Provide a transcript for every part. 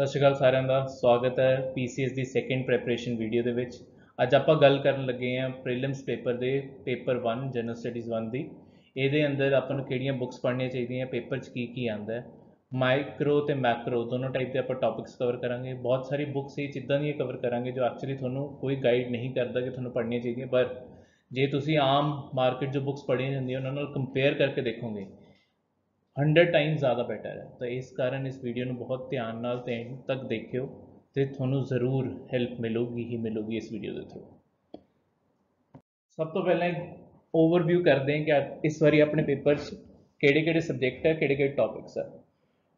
ਸਤਿ ਸ਼੍ਰੀ ਅਕਾਲ ਸਾਰਿਆਂ ਦਾ ਸਵਾਗਤ ਹੈ PCS ਦੀ ਸੈਕੰਡ ਪ੍ਰੈਪਰੇਸ਼ਨ ਵੀਡੀਓ ਦੇ ਵਿੱਚ। ਅੱਜ ਆਪਾਂ ਗੱਲ ਕਰਨ ਲੱਗੇ ਹਾਂ ਪ੍ਰੀਲਿਮਸ ਪੇਪਰ ਦੇ ਪੇਪਰ 1 ਜਨਰਲ ਸਟੱਡੀਜ਼ 1 ਦੀ। ਇਹਦੇ ਅੰਦਰ ਆਪਾਂ ਨੂੰ ਕਿਹੜੀਆਂ ਬੁੱਕਸ ਪੜ੍ਹਨੀਆਂ ਚਾਹੀਦੀਆਂ, ਪੇਪਰ 'ਚ ਕੀ ਆਉਂਦਾ ਹੈ। ਮਾਈਕਰੋ ਤੇ ਮੈਕਰੋ ਦੋਨੋਂ ਟਾਈਪ ਦੇ ਆਪਾਂ ਟੌਪਿਕਸ ਕਵਰ ਕਰਾਂਗੇ। ਬਹੁਤ ਸਾਰੀ ਬੁੱਕਸ ਇਹ ਇੱਦਾਂ ਦੀਆਂ ਕਵਰ ਕਰਾਂਗੇ ਜੋ ਐਕਚੁਅਲੀ ਤੁਹਾਨੂੰ ਕੋਈ ਗਾਈਡ ਨਹੀਂ ਕਰਦਾ ਕਿ ਤੁਹਾਨੂੰ ਪੜ੍ਹਨੀਆਂ ਚਾਹੀਦੀਆਂ, ਪਰ ਜੇ ਤੁਸੀਂ ਆਮ ਮਾਰਕੀਟ 'ਚ ਬੁੱਕਸ ਪੜ੍ਹੀਆਂ ਜਾਂਦੀਆਂ ਉਹਨਾਂ ਨਾਲ ਕੰਪੇਅਰ ਕਰਕੇ ਦੇਖੋਗੇ 100 टाइम्स ज़्यादा बेटर है। तो इस कारण इस वीडियो में बहुत ध्यान नाल ते एंड तक देखियो तो थोनू ज़रूर हेल्प मिलूगी ही मिलूगी इस वीडियो के थ्रू। सब तो पहले एक ओवरव्यू करते हैं कि इस बारी अपने पेपर्स केड़े सबजैक्ट है, केड़े टॉपिक्स है।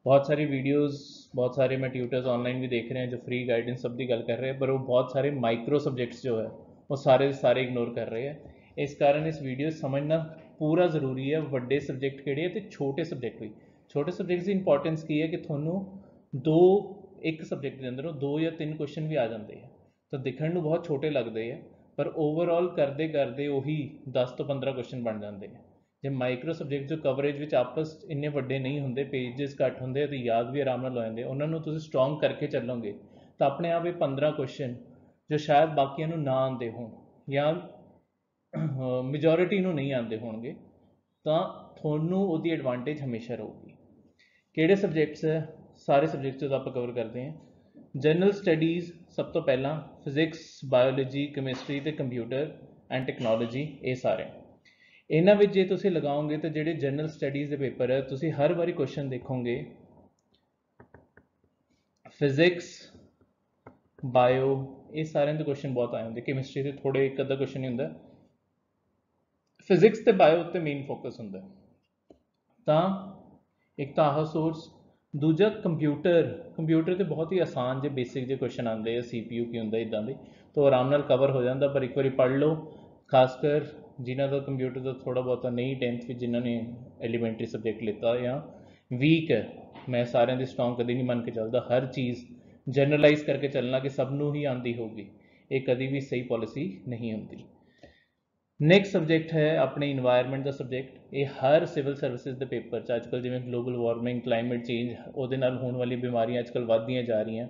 बहुत सारी वीडियोस, बहुत सारे मैं ट्यूटर्स ऑनलाइन भी देख रहे हैं जो फ्री गाइडेंस सब की गल कर रहे हैं, पर वो बहुत सारे माइक्रो सब्जेक्ट्स जो है वो सारे इग्नोर कर रहे हैं। इस कारण इस वीडियो समझना पूरा जरूरी है। वड्डे सबजैक्ट किहड़े ते छोटे सबजैक्ट भी। छोटे सबजैक्ट की इंपॉर्टेंस की है कि थोनू दो एक सबजैक्ट के अंदरों 2 या 3 क्वेश्चन भी आ जाते हैं, तो दिखण नूं बहुत छोटे लगते हैं, पर ओवरऑल करते करते उही 10 तो 15 क्वेश्चन बन जाते हैं। जे माइक्रो सबजैक्ट जो कवरेज विच आपस इन्ने वड्डे नहीं होंगे, पेजेस घट होंगे तो याद भी आराम नाल हो जाते, उन्होंने तुसीं स्ट्रॉन्ग करके चलोगे तो अपने आप ये 15 क्वेश्चन जो शायद बाकियों नूं ना आते हो या मेजोरिटी नूं नहीं आते होणगे तो थोनू उसकी एडवांटेज हमेशा रहूगी। किहड़े सबजैक्ट्स है, सारे सबजैक्ट्स जो आप कवर करते हैं। जनरल स्टडीज़ सब तो पहला फिजिक्स, बायोलॉजी, कैमिस्ट्री तो कंप्यूटर एंड टैक्नोलॉजी, ये सारे इन्हां विच जे तुसीं लगाओगे तो जिहड़े जनरल स्टडीज़ के पेपर है तुसीं हर बारी क्वेश्चन देखोगे फिजिक्स, बायो, ये सारे तो क्वेश्चन बहुत आए होंगे। कैमिस्ट्री से थोड़े एक अद्धा क्वेश्चन ही होंगे, फिजिक्स ते बायो उत्ते मेन फोकस होंगे। तो एक तो आह सोर्स, दूजा कंप्यूटर तो बहुत ही आसान जो बेसिक जो क्वेश्चन आते हैं, CPU की होंगे इदा के, तो आराम नाल कवर हो जाता, पर एक बार पढ़ लो। खासकर जिन्हों का कंप्यूटर का थोड़ा बहुत नहीं 10th में जिन्होंने एलीमेंट्री सबजैक्ट लेता या वीक है, मैं सारे की स्ट्रॉन्ग कभी नहीं मन के चलता। हर चीज़ जनरलाइज करके चलना कि सबनों ही आती होगी, ये कभी भी सही पॉलिसी नहीं होती। नैक्सट सबजैक्ट है अपने इन्वायरमेंट का सबजैक्ट। ये हर सिविल सर्विसिज के पेपर अजकल जिमें ग्लोबल वार्मिंग, क्लाइमेट चेंज, वो होने वाली बीमारियां अजकल वधदियां जा रही हैं।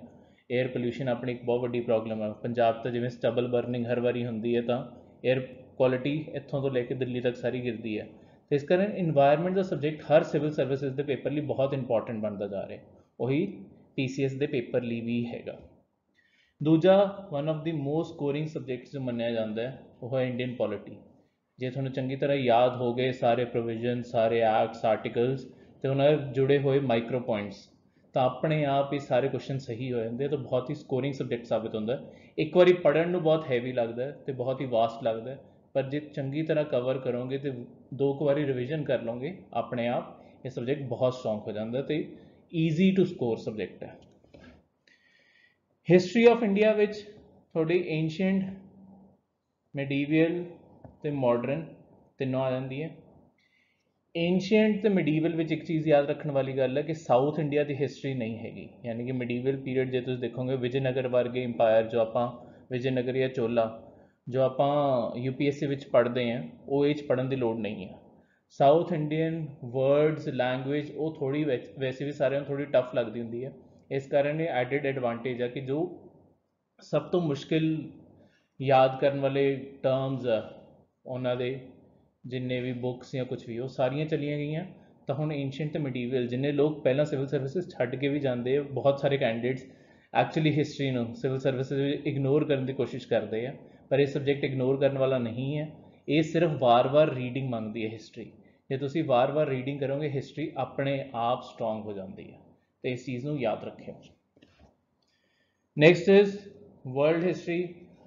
एयर पोल्यूशन अपनी एक बहुत वड्डी प्रॉब्लम है। पंजाब तो जिमें स्टबल बर्निंग हर बारी होंगी है, तो एयर क्वालिटी इत्थों तो लैके दिल्ली तक सारी गिरती है। तो इस कारण इन्वायरमेंट का सबजैक्ट हर सिविल सर्विसिज के पेपर लिए बहुत इंपॉर्टेंट बनता जा रहा है, वही PCS के पेपर लिए भी हैगा। दूजा one of the most scoring subject जो मन्निया जाता है वह है इंडियन पॉलिटी। जे थोड़ा चंगी तरह याद हो गए सारे प्रोविजन, सारे एक्ट्स, आर्टिकल्स तो उन्होंने जुड़े हुए माइक्रो पॉइंट्स, तो अपने आप ही सारे क्वेश्चन सही हो जाते, तो बहुत ही स्कोरिंग सबजैक्ट साबित होता है। एक बार पढ़ने में बहुत हैवी लगता है तो बहुत ही वास्ट लगता है, पर जो चंगी तरह कवर करोगे तो 2 बारी रिविजन कर लोगे, अपने आप ये सबजैक्ट बहुत स्ट्रॉन्ग हो जाता है, तो ईजी टू स्कोर सबजैक्ट है। हिस्टरी ऑफ इंडिया विच थोड़ी एंशियंट, मिडीवियल तो मॉडर्न तीनों आ जाती है। एंशियंट तो मिडीवल में एक चीज़ याद रखने वाली गल है कि साउथ इंडिया की हिस्टरी नहीं हैगी, यानी कि मिडीवल पीरियड जो तुम देखोगे विजयनगर वर्गे इंपायर जो आप विजयनगर या चोला जो आप UPSC विच पढ़ते हैं वो ये पढ़ने की लोड़ नहीं है। साउथ इंडियन वर्ड्स, लैंगुएज वो थोड़ी वैसे भी सारे थोड़ी टफ लगती होंगी है। इस कारण ये एडिड एडवांटेज है कि जो सब तो मुश्किल याद करने वाले टर्म्स है उन्होंने जिन्ने भी बुक्स या कुछ भी वो सारियां चलिया गई। तो हुण एंशियंट तो मिडीवल जिन्हें लोग पहला सिविल सर्विसिज छड्ड के भी जाते हैं, बहुत सारे कैंडिडेट्स एक्चुअली हिस्टरी में सिविल सर्विसिज इग्नोर करने की कोशिश करते हैं, पर यह सबजैक्ट इग्नोर करने वाला नहीं है। ये सिर्फ वार रीडिंग मांगती है हिस्टरी। जो तुम वार रीडिंग करोगे हिस्टरी अपने आप स्ट्रॉन्ग हो जाती है, तो इस चीज़ को याद रखियो। Next is world history.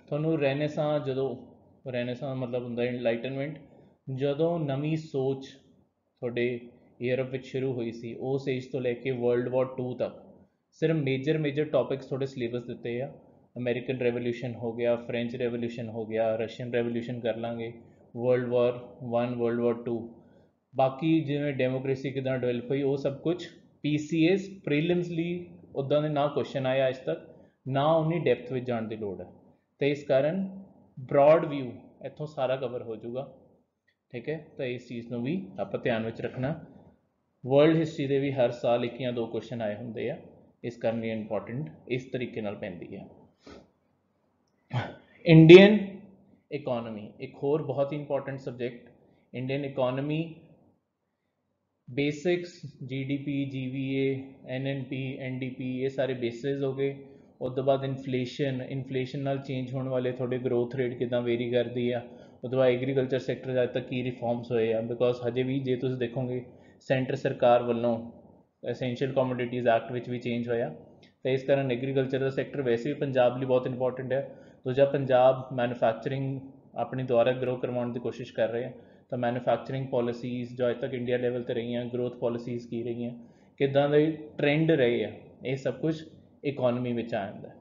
थोनू रेनेसां, जो रेनेसां मतलब होंगे इनलाइटनमेंट, जो नवी सोच थोड़े यूरोप में शुरू हुई सी, उस एज तो लैके World War II तक सिर्फ मेजर टॉपिक्स थोड़े सिलेबस दिते हैं। अमेरिकन रेवोल्यूशन हो गया, फ्रेंच रेवोल्यूशन हो गया, रशियन रेवोल्यूशन कर लाँगे, World War I, World War II, बाकी जिमें डेमोक्रेसी कितना डेवलप हुई वो सब कुछ PCS प्रीलिम्सली उदा के ना क्वेश्चन आया अज तक, ना उन्नी डेप्थ में जाने की लोड़ है। तो इस कारण ब्रॉड व्यू इतों सारा कवर हो जाऊगा, ठीक है। तो इस चीज़ को भी आप ध्यान में रखना। वर्ल्ड हिस्टरी के भी हर साल 1 या 2 क्वेश्चन आए होंगे है, इस कारण ये इंपॉर्टेंट इस तरीके नाल पैंदी है। इंडियन इकोनॉमी एक होर बहुत ही important subject. Indian economy basics GDP GVA NNP NDP ये सारे बेसिस हो गए। उस तो बाद इनफ्लेशन नाल चेंज होने वाले थोड़े ग्रोथ रेट कितना वेरी करती है। उस तो बाद एग्रीकल्चर सैक्टर अज तक की रिफॉर्म्स होए आ, बिकॉज हजे भी जे तुम देखोगे सेंटर सरकार वालों एसेंशियल कमोडिटीज़ एक्ट विच भी चेंज होया, तो इस कारण एग्रीकल्चर का सैक्टर वैसे भी पंजाब लिए बहुत इंपॉर्टेंट है। दूजा पंजाब मैन्युफैक्चरिंग अपनी द्वारा ग्रो करवाने की कोशिश कर रहे हैं, तो मैन्युफैक्चरिंग पॉलिसीज़ जो अज तक इंडिया लेवल पर रही हैं, ग्रोथ पॉलिसीज़ की रही हैं, किदां दे ट्रेंड रहे हैं, ये सब कुछ इकोनॉमी में आ जाता है।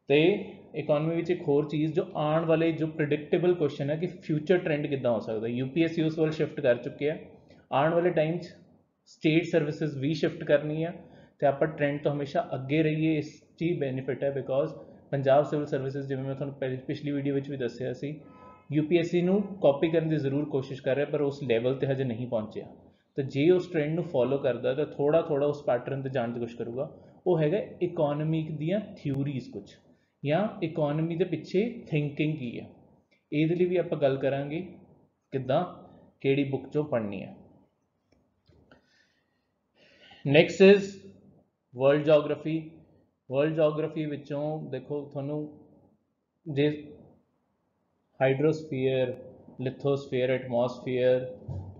तो इकोनॉमी में एक होर चीज़ जो आने वाले जो प्रिडिक्टेबल क्वेश्चन है कि फ्यूचर ट्रेंड कितना हो सकता है, UPSC उस वाल शिफ्ट कर चुके हैं। आने वाले टाइम स्टेट सर्विसेज भी शिफ्ट करनी है, तो आप ट्रेंड तो हमेशा अगे रहिए, इस चीज़ बेनीफिट है। बिकॉज पंजाब सिविल सर्विसेज जिवें मैं थोड़ा पिछली वीडियो में भी दसिया सी, UPSC नूं कॉपी करने की जरूर कोशिश कर रहा, पर उस लैवल पर हजे नहीं पहुँचा। तो जे उस ट्रेंड नूं फॉलो करता तो थोड़ा थोड़ा उस पैटर्न पर जाने की कोशिश करूँगा। वो हैगा इकोनॉमिक दियाँ थ्योरीज कुछ, या इकोनॉमी के पिछे थिंकिंग की है, ये भी आप गल करांगे किदां किहड़ी बुक चों पढ़नी है। Next is world geography. World geography विचों देखो थानू जे हाइड्रोस्फीयर लिथोस्फीयर एटमोसफीयर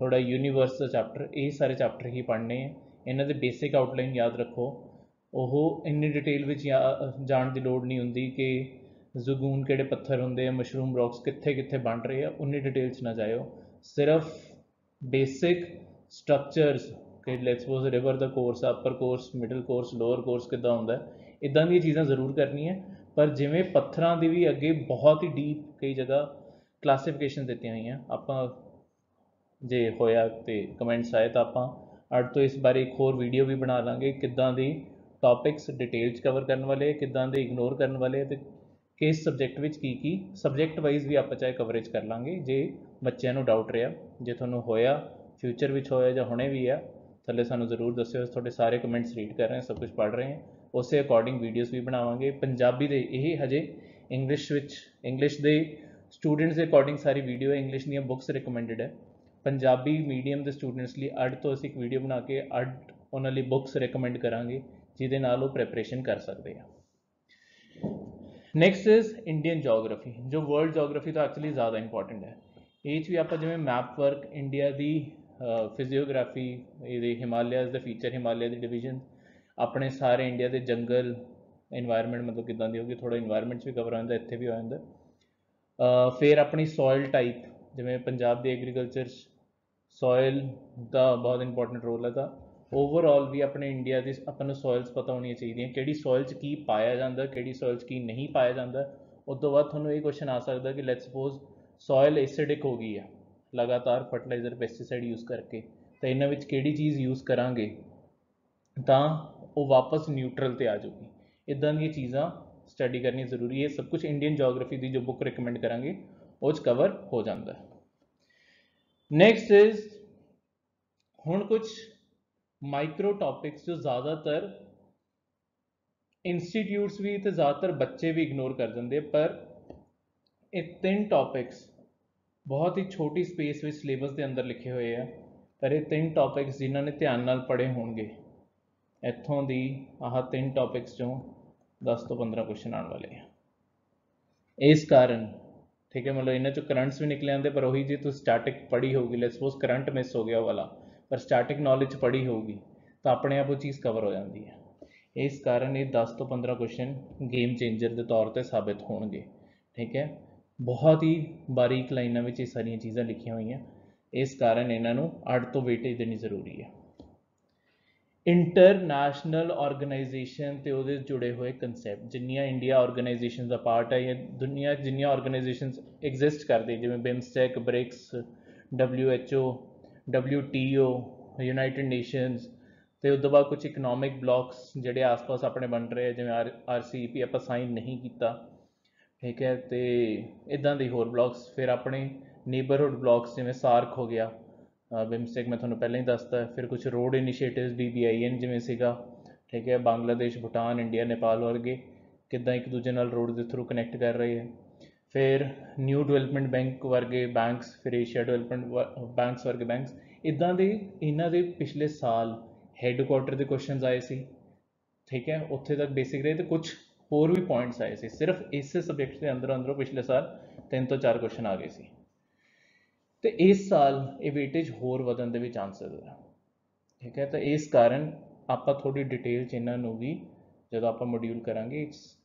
थोड़ा यूनीवर्स का चैप्टर, ये सारे चैप्टर ही पढ़ने हैं। इन्हां दे बेसिक आउटलाइन याद रखो, ਉਹ ਇੰਨੀ डिटेल ਵਿੱਚ ਜਾਣ ਦੀ ਲੋੜ नहीं होंगी कि ਜ਼ਗੂਨ ਕਿਹੜੇ पत्थर होंगे, मशरूम रॉक्स कित्थे कित्थे बन रहे हैं, उन्नी डिटेल 'ਚ ना जाओ। सिर्फ बेसिक स्ट्रक्चर्स कि लेट्स सपोज रिवर का course upper course middle course lower course किद्दां हुंदा है, इदां दी चीज़ां जरूर करनी है। पर जिवें पत्थरां दी भी अगे बहुत ही डीप कई जगह क्लासीफिकेशन दित्तियां होईयां, आपां जे होया तो कमेंट्स आए तो आपां अज तो इस बारे एक होर वीडियो भी बना लांगे किद्दां दी टॉपिक्स डिटेल कवर करने वाले, किदां दे इग्नोर करने वाले, तो किस सबजैक्ट में की सबजैक्ट वाइज भी आप चाहे कवरेज कर लाँगे जे बच्चों को डाउट रहा। जे थोड़ा होया फ्यूचर में होया या हुणे भी है, थले सानू जरूर दस्यो, थोड़े सारे कमेंट्स रीड कर रहे हैं, सब कुछ पढ़ रहे हैं, उस अकॉर्डिंग वीडियोज़ भी बनावांगे। पंजाबी दे ये हजे इंग्लिश के स्टूडेंट्स के अकॉर्डिंग सारी वीडियो है, इंग्लिश दी बुक्स रिकमेंडेड है। पंजाबी मीडियम के स्टूडेंट्स लिए अड तो असीं एक वीडियो बना के अड उन्होंने बुक्स रिकमेंड करांगे जिहदे नाल वो प्रैपरेशन कर सकते हैं। नैक्सट इज इंडियन जोग्राफी, जो वर्ल्ड जोग्राफी तो एक्चुअली ज़्यादा इंपॉर्टेंट है। ये भी आप जिवें मैप वर्क इंडिया की फिजियोग्राफी, ये हिमालयाज का फीचर, हिमालय की डिवीजन, अपने सारे इंडिया के जंगल इन्वायरमेंट मतलब किदां दी होगी, थोड़ा इन्वायरमेंट्स भी कवर हो जाता, इत्थे भी हो जाता। फिर अपनी सॉयल टाइप, जिवें पंजाब के एग्रीकल्चर सॉयल का बहुत इंपॉर्टेंट रोल है। ओवरऑल भी अपने इंडिया की अपन सॉयल्स पता होनी चाहिए, कि सॉयल की पाया जाता, कि सॉयल की नहीं पाया जाता। उस तो बाद थोड़ा ये क्वेश्चन आ सकता कि लेट्स सपोज सॉयल एसिडिक हो गई है लगातार फर्टिलाइजर पेस्टिसाइड यूज़ करके, तो इन्हों में किहड़ी चीज़ यूज़ करांगे तो वो वापस न्यूट्रल पर आ जाऊगी। इदां दी चीज़ां स्टडी करनी जरूरी है। सब कुछ इंडियन जोग्राफी की जो बुक रिकमेंड करांगे उस कवर हो जाता है। नैक्सट इज हुण कुछ माइक्रो टॉपिक्स जो ज़्यादातर इंस्टीट्यूट्स भी तो ज़्यादातर बच्चे भी इग्नोर कर देंगे, पर ये 3 टॉपिक्स बहुत ही छोटी स्पेस में सिलेबस के अंदर लिखे हुए हैं, पर ये 3 टॉपिक्स जिन्होंने ध्यान नाल पढ़े होंगे इत्थों दी आह 3 टॉपिक्स चों 10 तो 15 क्वेश्चन आने वाले हैं। इस कारण ठीक है, मतलब इन्होंने चो करंट्स भी निकले आते, पर वही जी तो स्टैटिक पढ़ी होगी, लेट्स सपोज करंट मिस हो गया वाला, पर स्टैटिक नॉलेज पढ़ी होगी तो अपने आप वो चीज़ कवर हो जाती है। इस कारण ये 10 तो 15 क्वेश्चन गेम चेंजर के तौर पर साबित होंगे। ठीक है, बहुत ही बारीक लाइनों में ये सारिया चीज़ां लिखिया हुई हैं, इस कारण इन्हों 8 तो वेटेज देनी जरूरी है। इंटरनैशनल ऑर्गेनाइजेशन तो वो जुड़े हुए कंसैप्ट, जिन्नियां इंडिया ऑर्गेनाइजेशन का पार्ट है, या दुनिया जिन्नियां ऑर्गेनाइजेशन एग्जिस्ट करती, जिवें BIMSTEC, BRICS, WHO, WTO, United Nations, तो उस बाद कुछ इकनॉमिक ब्लॉक्स जोड़े आस पास अपने बन रहे हैं, जिवें RCEP आप साइन नहीं किया। ठीक है, तो इदां दी होर ब्लॉक्स, फिर अपने नेबरहुड ब्लॉक्स जिवें सार्क हो गया, बिम्सटेक मैं थोड़ा पहले ही दसता है, फिर कुछ रोड इनिशिएटिव्स BBIN जिवें सीगा। ठीक है। बांग्लादेश, भूटान, इंडिया, नेपाल वर्गे किद्दां एक दूजे नाल रोड के थ्रू कनैक्ट कर रहे हैं। फिर न्यू डेवलपमेंट बैंक वर्गे बैंक्स, फिर एशिया डेवलपमेंट बैंक्स वर्गे बैंक्स, इदां दे इन्हां दे पिछले साल हैडकुआटर के क्वेश्चन आए सी, ठीक है, उत्थे तक बेसिक रहे। तो कुछ होर भी पॉइंट्स आए सी, सिर्फ इस सबजैक्ट के अंदरों पिछले साल 3 ਤੋਂ 4 क्वेश्चन आ गए सी। तो इस साल ये वेटेज होर वधन के भी चांसेस है, ठीक है। तो इस कारण आप थोड़ी डिटेल च इन्हों भी जो आप मॉड्यूल करांगे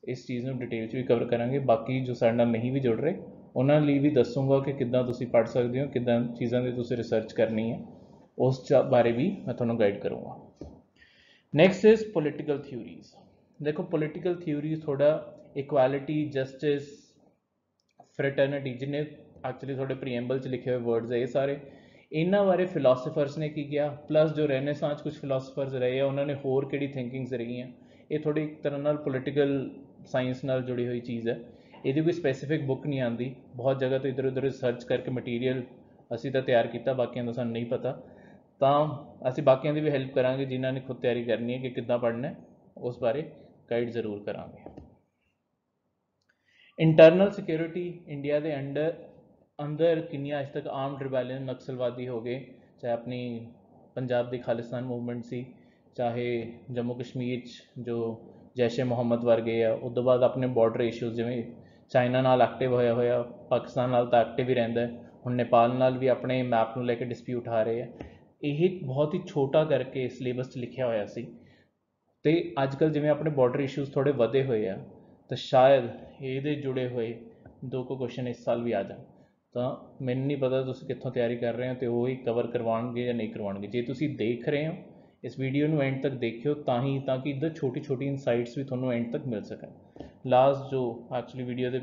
इस चीज़ में डिटेल च भी कवर करांगे। बाकी जो साडे नाल नहीं भी जुड़ रहे उन्होंने भी दसूँगा कि किद्दां तुसीं पढ़ सकते हो, किद्दां चीज़ों की तुसीं रिसर्च करनी है, उस बारे भी मैं तुहानूं गाइड करूँगा। Next is political theories. देखो पोलिटिकल थ्योरीज थोड़ा इक्वालिटी, जस्टिस, फ्रेटर्निटी, जिन्हें एक्चुअली थोड़े प्रीएम्बल च लिखे हुए वर्ड्स है ये सारे, इन्हां बारे फिलोसफर्स ने की किया, प्लस जो रेनेसांस कुछ फिलोसफर्स रहे हैं उन्होंने होर किहड़ी थिंकिंग्स रही हैं। ये थोड़ी एक तरह नाल पोलिटिकल साइंस नाल जुड़ी हुई चीज़ है। ये कोई स्पैसीफिक बुक नहीं आती, बहुत जगह तो इधर उधर रिसर्च करके मटीरियल असी तो तैयार किया, बाकियों का सानूं नहीं पता, तो असी बाकियों की भी हेल्प करांगे जिन्होंने खुद तैयारी करनी है कि किद्दां पढ़ना है, उस बारे गाइड जरूर करांगे। इंटरनल सिक्योरिटी इंडिया के अंदर किनिया अज तक आर्म्ड रिबेलियन, नक्सलवादी हो गए, चाहे अपनी पंजाब की खालिस्तान मूवमेंट सी, चाहे जम्मू कश्मीर जो जैशे मुहम्मद वर्गे आ, उस तो बाद अपने बॉर्डर इशूज़ जिमें चाइना नाल एक्टिव होया होया, पाकिस्तान नाल तो एक्टिव ही रहिंदा है, हुण नेपाल नाल भी अपने मैप नूं लैके डिस्प्यूट आ रहे हैं। ये बहुत ही छोटा करके सिलेबस लिखिया होया सी, तो अजकल जिमें अपने बॉर्डर इशूज़ थोड़े वधे हुए हैं, तो शायद ये जुड़े हुए 2 क्वेश्चन इस साल भी आ जाए। तो मैनूं नहीं पता तुसीं कित्थों तैयारी कर रहे हो, तो वो ही कवर करवाएंगे या नहीं करवाएंगे। जे तुसीं देख रहे हो इस वीडियो में एंड तक देखियो, ताकि इधर छोटी छोटी इनसाइट्स भी थोनों एंड तक मिल सकन। लास्ट जो एक्चुअली वीडियो के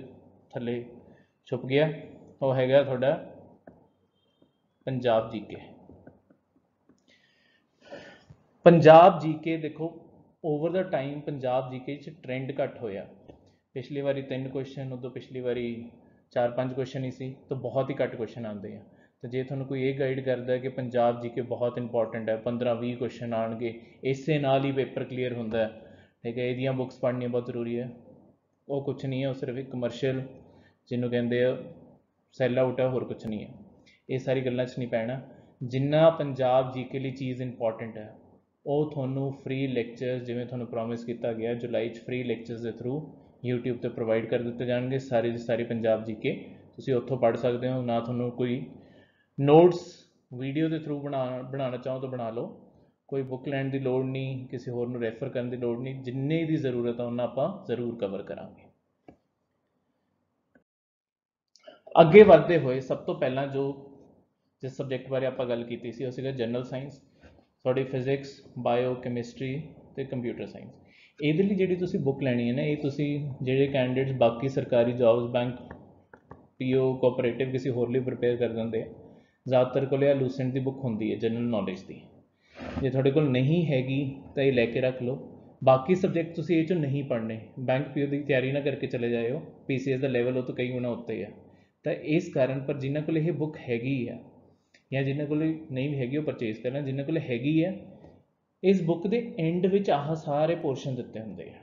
थले छुप गया वो हैगा थोड़ा पंजाब जीके। पंजाब जीके देखो over the time Punjab GK trend घट होया, पिछली बारी 3 क्वेश्चन, उदों पिछली बारी 4-5 क्वेश्चन ही सी, तो बहुत ही घट क्वेश्चन आते हैं। तो जे थोनों कोई ये गाइड करता है कि पंजाब जीके बहुत इंपॉर्टेंट है, 15-20 क्वेश्चन आएंगे, इससे नाल ही पेपर क्लीयर होंदा है, ठीक है, ये बुक्स पढ़नी बहुत जरूरी है, वो कुछ नहीं है, वो सिर्फ एक कमर्शियल जिन्हों कहते हैं सैल आउट है, होर कुछ नहीं है। ये सारी गल्लां च नहीं पैना। जिन्ना पंजाब जीके लिए चीज़ इंपॉर्टेंट है वो थोनों फ्री लैक्चर्स जिमें थोनों प्रॉमिस किया गया जुलाई फ्री लैक्चर्स के थ्रू यूट्यूब पर प्रोवाइड कर दिते जाएंगे। सारी की सारी पंजाब जीके तुसीं उत्थों पढ़ सकते हो, ना थोनों कोई नोट्स वीडियो के थ्रू बनाना चाहो तो बना लो, कोई बुक लैण की लोड़ नहीं, किसी होर नूं रैफर करने की लोड़ नहीं, जिन्ने की जरूरत है उन्ना आपां जरूर कवर करांगे। अगे बढ़ते हुए सब तो पहला जो जिस सबजैक्ट बारे आप गल की सी वो सीगा जनरल साइंस, थोड़ी फिजिक्स, बायो, कैमिस्ट्री तो कंप्यूटर साइंस। ये जी तुम बुक लैनी है ना, ये जोड़े कैंडिडेट्स बाकी सरकारी जॉब्स बैंक पीओ कोऑपरेटिव किसी होर लिए प्रिपेयर कर देंगे, ज़्यादातर को लूसेंट की बुक होंगी है जनरल नॉलेज की, जे थोड़े को नहीं हैगी तो ये लैके रख लो। बाकी सबजैक्ट तुम ये नहीं पढ़ने, बैंक पीओ की तैयारी ना करके चले जाओ, PCS का लैवल हो तो कई गुना उत्ते है। तो इस कारण पर जिन्हों को यह बुक हैगी है या जिन्हों को नहीं भी हैगी वो परचेज करना, जिन्हों को हैगी है इस बुक के एंड में आह सारे पोर्शन दिते होंगे हैं।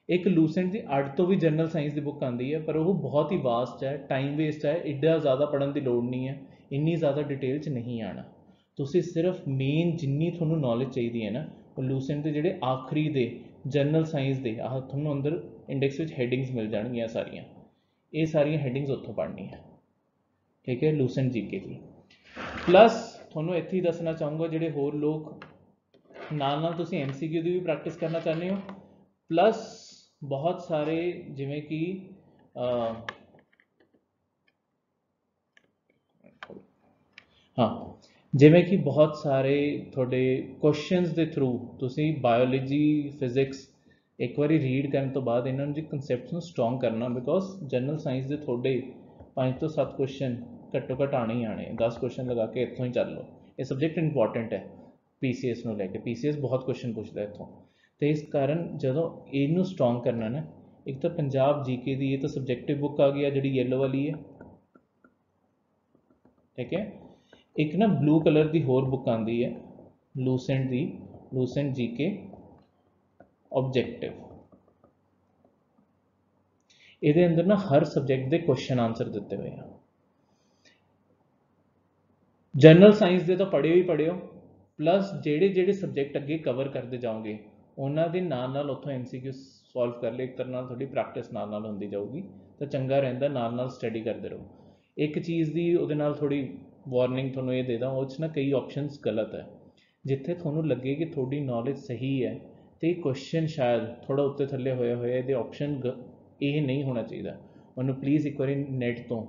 एक लूसेंट की अड तो भी जनरल साइंस की बुक आती है, पर वो बहुत ही वास्ट है, टाइम वेस्ट है, एडा ज़्यादा पढ़ने की लोड़ नहीं है, इन्नी ज़्यादा डिटेल च नहीं आना। तुसी सिर्फ मेन जिन्नी थोनों नॉलेज चाहिए है ना वो लूसेंट के जोड़े आखिरी दे जनरल साइंस के आह थोनों अंदर इंडेक्स में हैडिंग्स मिल जाएगियाँ सारियाँ, ये सारियाँ हैडिंग्स उत्थों पढ़नी है, ठीक है, लूसेंट जीके की। प्लस थोनों इत्थे ही दसना चाहूँगा जोड़े होर लोग नाल तुसी MCQ की भी प्रैक्टिस करना चाहते हो, प्लस बहुत सारे जिमें कि हाँ जिमें कि बहुत सारे थोड़े क्वेश्चंस के थ्रू तुसी बायोलॉजी फिजिक्स एक बार रीड करने तो बाद इन्होंने जो कंसैप्ट्स में स्ट्रॉन्ग करना, बिकॉज जनरल साइंस के थोड़े 5 तो 7 क्वेश्चन घट्टो घट आने ही आने, 10 क्वेश्चन लगा के इतों ही चल लो। ये सबजैक्ट इंपॉर्टेंट है PCS में लैके, PCS बहुत क्वेश्चन पूछता है इतों, तो इस कारण जो इनू स्ट्रॉन्ग करना ना, एक तो पंजाब जीके की ये तो सबजैक्टिव बुक आ गई जी येलो वाली है, ठीक है, एक ना ब्लू कलर की होर बुक आती है लूसेंट की, लूसेंट जीके ऑब्जेक्टिव, ਇਹਦੇ ਅੰਦਰ ਨਾ ਹਰ ਸਬਜੈਕਟ ਦੇ ਕੁਐਸਚਨ ਆਨਸਰ ਦਿੱਤੇ ਹੋਏ ਆ। ਜਨਰਲ ਸਾਇੰਸ ਦੇ ਤਾਂ ਪੜ੍ਹਿਓ ਹੀ ਪੜ੍ਹਿਓ, ਪਲੱਸ ਜਿਹੜੇ ਜਿਹੜੇ ਸਬਜੈਕਟ ਅੱਗੇ ਕਵਰ ਕਰਦੇ ਜਾਓਗੇ ਉਹਨਾਂ ਦੇ ਨਾਲ ਉੱਥੋਂ MCQ ਸੋਲਵ ਕਰ ਲਿਓ। ਇੱਕ ਤਰ੍ਹਾਂ ਨਾਲ ਤੁਹਾਡੀ ਪ੍ਰੈਕਟਿਸ ਨਾਲ ਹੁੰਦੀ ਜਾਊਗੀ ਤਾਂ ਚੰਗਾ ਰਹਿੰਦਾ, ਨਾਲ ਸਟੱਡੀ ਕਰਦੇ ਰਹੋ। ਇੱਕ ਚੀਜ਼ ਦੀ ਉਹਦੇ ਨਾਲ ਥੋੜੀ ਵਾਰਨਿੰਗ ਤੁਹਾਨੂੰ ਇਹ ਦੇ ਦਾਂ, ਉਹ 'ਚ ਨਾ ਕਈ ਆਪਸ਼ਨਸ ਗਲਤ ਹੈ। ਜਿੱਥੇ ਤੁਹਾਨੂੰ ਲੱਗੇ ਕਿ ਤੁਹਾਡੀ ਨੌਲੇਜ ਸਹੀ ਹੈ ਤੇ ਕੁਐਸਚਨ ਸ਼ਾਇਦ ਥੋੜਾ ਉੱਤੇ ਥੱਲੇ ਹੋਇਆ ਹੋਇਆ, ਇਹਦੇ ਆਪਸ਼ਨ ਇਹ ਨਹੀਂ ਹੋਣਾ ਚਾਹੀਦਾ। ਉਹਨੂੰ ਪਲੀਜ਼ ਇੱਕ ਵਾਰੀ ਨੈਟ ਤੋਂ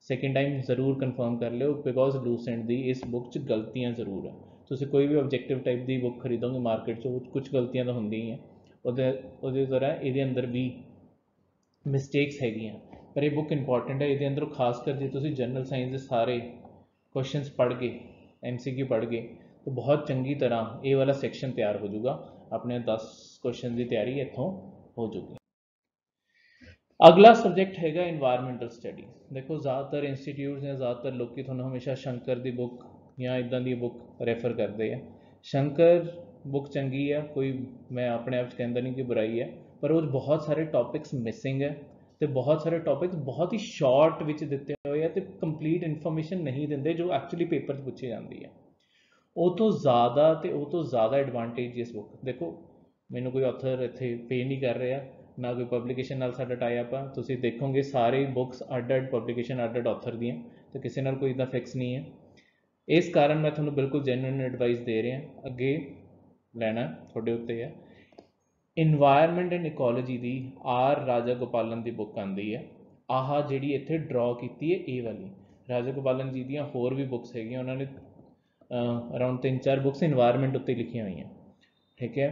ਸੈਕਿੰਡ ਟਾਈਮ ਜ਼ਰੂਰ ਕਨਫਰਮ ਕਰ ਲਿਓ, ਬਿਕੋਜ਼ ਲੂਸੈਂਟ ਦੀ ਇਸ ਬੁੱਕ 'ਚ ਗਲਤੀਆਂ ਜ਼ਰੂਰ ਹੈ। ਤੁਸੀਂ ਕੋਈ ਵੀ ਆਬਜੈਕਟਿਵ ਟਾਈਪ ਦੀ ਬੁੱਕ ਖਰੀਦੋਗੇ ਮਾਰਕੀਟ 'ਚੋਂ, ਕੁਝ ਗਲਤੀਆਂ ਤਾਂ ਹੁੰਦੀਆਂ ਹੀ ਹੈ, ਉਹਦੇ ਤਰ੍ਹਾਂ ਇਹਦੇ ਅੰਦਰ ਵੀ ਮਿਸਟੇਕਸ ਹੈਗੀਆਂ। ਪਰ ਇਹ ਬੁੱਕ ਇੰਪੋਰਟੈਂਟ ਹੈ। ਇਹਦੇ ਅੰਦਰੋਂ ਖਾਸ ਕਰ ਜੇ ਤੁਸੀਂ ਜਨਰਲ ਸਾਇੰਸ ਦੇ ਸਾਰੇ ਕੁਐਸਚਨਸ ਪੜ੍ਹ ਗਏ, MCQ ਪੜ੍ਹ ਗਏ, ਤਾਂ ਬਹੁਤ ਚੰਗੀ ਤਰ੍ਹਾਂ ਇਹ ਵਾਲਾ ਸੈਕਸ਼ਨ ਤਿਆਰ ਹੋ ਜਾਊਗਾ। ਆਪਣੇ 10 ਕੁਐਸਚਨ ਦੀ ਤਿਆਰੀ ਇੱਥੋਂ ਹੋ ਜਾਊਗੀ। ਅਗਲਾ ਸਬਜੈਕਟ ਹੈਗਾ ਇਨਵਾਇਰਮੈਂਟਲ ਸਟੱਡੀਜ਼। ਦੇਖੋ ਜ਼ਿਆਦਾਤਰ ਇੰਸਟੀਟਿਊਟਸ ਜਾਂ ਜ਼ਿਆਦਾਤਰ ਲੋਕ ਤੁਹਾਨੂੰ ਹਮੇਸ਼ਾ ਸ਼ੰਕਰ ਦੀ ਬੁੱਕ ਜਾਂ ਇੱਦਾਂ ਦੀ ਬੁੱਕ ਰੈਫਰ ਕਰਦੇ ਆ। ਸ਼ੰਕਰ ਬੁੱਕ ਚੰਗੀ ਆ, ਕੋਈ ਮੈਂ ਆਪਣੇ ਆਪ 'ਚ ਕਹਿੰਦਾ ਨਹੀਂ ਕਿ ਬੁਰਾਈ ਹੈ, ਪਰ ਉਹ ਬਹੁਤ ਸਾਰੇ ਟੌਪਿਕਸ ਮਿਸਿੰਗ ਹੈ ਅਤੇ ਬਹੁਤ ਸਾਰੇ ਟੌਪਿਕਸ ਬਹੁਤ ਹੀ ਸ਼ਾਰਟ ਵਿੱਚ ਦਿੱਤੇ ਹੋਏ ਆ ਅਤੇ ਕੰਪਲੀਟ ਇਨਫੋਰਮੇਸ਼ਨ ਨਹੀਂ ਦਿੰਦੇ ਜੋ ਐਕਚੁਅਲੀ ਪੇਪਰ 'ਚ ਪੁੱਛੀ ਜਾਂਦੀ ਹੈ। ਉਹ ਤੋਂ ਜ਼ਿਆਦਾ ਐਡਵਾਂਟੇਜ ਇਸ ਬੁੱਕ। ਦੇਖੋ ਮੈਨੂੰ ਕੋਈ ਆਥਰ ਇੱਥੇ ਪੇ ਨਹੀਂ ਕਰ ਰਿਹਾ, ਨਾ ਕੋਈ ਪਬਲੀਕੇਸ਼ਨ ਨਾਲ ਸਾਡਾ ਟਾਈ ਅਪ ਆ। ਤੁਸੀਂ ਦੇਖੋਗੇ ਸਾਰੇ ਬੁੱਕਸ ਅੱਡ ਪਬਲੀਕੇਸ਼ਨ ਅੱਡ ਆਥਰ ਦੀਆਂ, ਅਤੇ ਕਿਸੇ ਨਾਲ ਕੋਈ ਇੱਦਾਂ ਫਿਕਸ ਨਹੀਂ ਹੈ। ਇਸ ਕਾਰਨ ਮੈਂ ਤੁਹਾਨੂੰ ਬਿਲਕੁਲ ਜੈਨੂਇਨ ਐਡਵਾਈਸ ਦੇ ਰਿਹਾ, ਅੱਗੇ ਲੈਣਾ ਤੁਹਾਡੇ ਉੱਤੇ ਹੈ। Environment and ecology the R ਰਾਜਾ ਗੋਪਾਲਨ ਦੀ ਬੁੱਕ ਆਉਂਦੀ ਹੈ। ਆਹ ਜਿਹੜੀ ਇੱਥੇ ਡਰਾਅ ਕੀਤੀ ਹੈ ਇਹ ਵਾਲੀ, ਰਾਜਾ ਗੋਪਾਲਨ ਜੀ ਦੀਆਂ ਹੋਰ ਵੀ ਬੁੱਕਸ ਹੈਗੀਆਂ, ਉਹਨਾਂ ਨੇ ਅਰਾਊਂਡ 3-4 ਬੁੱਕਸ ਇਨਵਾਇਰਮੈਂਟ ਉੱਤੇ ਲਿਖੀਆਂ ਹੋਈਆਂ, ਠੀਕ ਹੈ।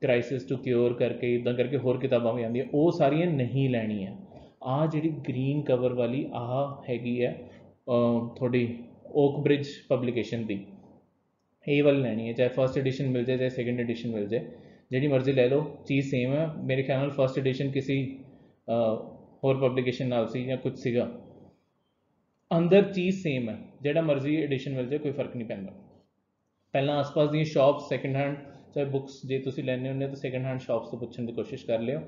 ਕ੍ਰਾਈਸਿਸ ਟੂ ਕਿਓਰ ਕਰਕੇ ਇੱਦਾਂ ਕਰਕੇ ਹੋਰ ਕਿਤਾਬਾਂ ਵੀ ਆਉਂਦੀਆਂ, ਉਹ ਸਾਰੀਆਂ ਨਹੀਂ ਲੈਣੀਆਂ। ਆਹ ਜਿਹੜੀ ਗ੍ਰੀਨ ਕਵਰ ਵਾਲੀ ਆਹ ਹੈਗੀ ਹੈ ਤੁਹਾਡੀ ਓਕ ਬ੍ਰਿਜ ਪਬਲੀਕੇਸ਼ਨ ਦੀ, ਇਹ ਵਾਲੀ ਲੈਣੀ ਹੈ। ਚਾਹੇ ਫਸਟ ਐਡੀਸ਼ਨ ਮਿਲ ਜਾਏ ਚਾਹੇ ਸੈਕਿੰਡ ਐਡੀਸ਼ਨ ਮਿਲ ਜਾਏ, ਜਿਹੜੀ ਮਰਜ਼ੀ ਲੈ ਲਓ, ਚੀਜ਼ ਸੇਮ ਹੈ। ਮੇਰੇ ਖਿਆਲ ਨਾਲ ਫਸਟ ਐਡੀਸ਼ਨ ਕਿਸੇ ਹੋਰ ਪਬਲੀਕੇਸ਼ਨ ਨਾਲ ਸੀ ਜਾਂ ਕੁਝ ਸੀਗਾ, ਅੰਦਰ ਚੀਜ਼ ਸੇਮ ਹੈ। ਜਿਹੜਾ ਮਰਜ਼ੀ ਐਡੀਸ਼ਨ ਮਿਲ ਜਾਏ ਕੋਈ ਫਰਕ ਨਹੀਂ ਪੈਂਦਾ। ਪਹਿਲਾਂ ਆਸ-ਪਾਸ ਦੀਆਂ ਸ਼ਾਪਸ ਸੈਕਿੰਡ ਹੈਂਡ ਚਾਹੇ ਬੁੱਕਸ ਜੇ ਤੁਸੀਂ ਲੈਣੇ ਹੁੰਦੇ ਤਾਂ ਸੈਕਿੰਡ ਹੈਂਡ ਸ਼ਾਪਸ ਤੋਂ ਪੁੱਛਣ ਦੀ ਕੋਸ਼ਿਸ਼ ਕਰ ਲਿਓ।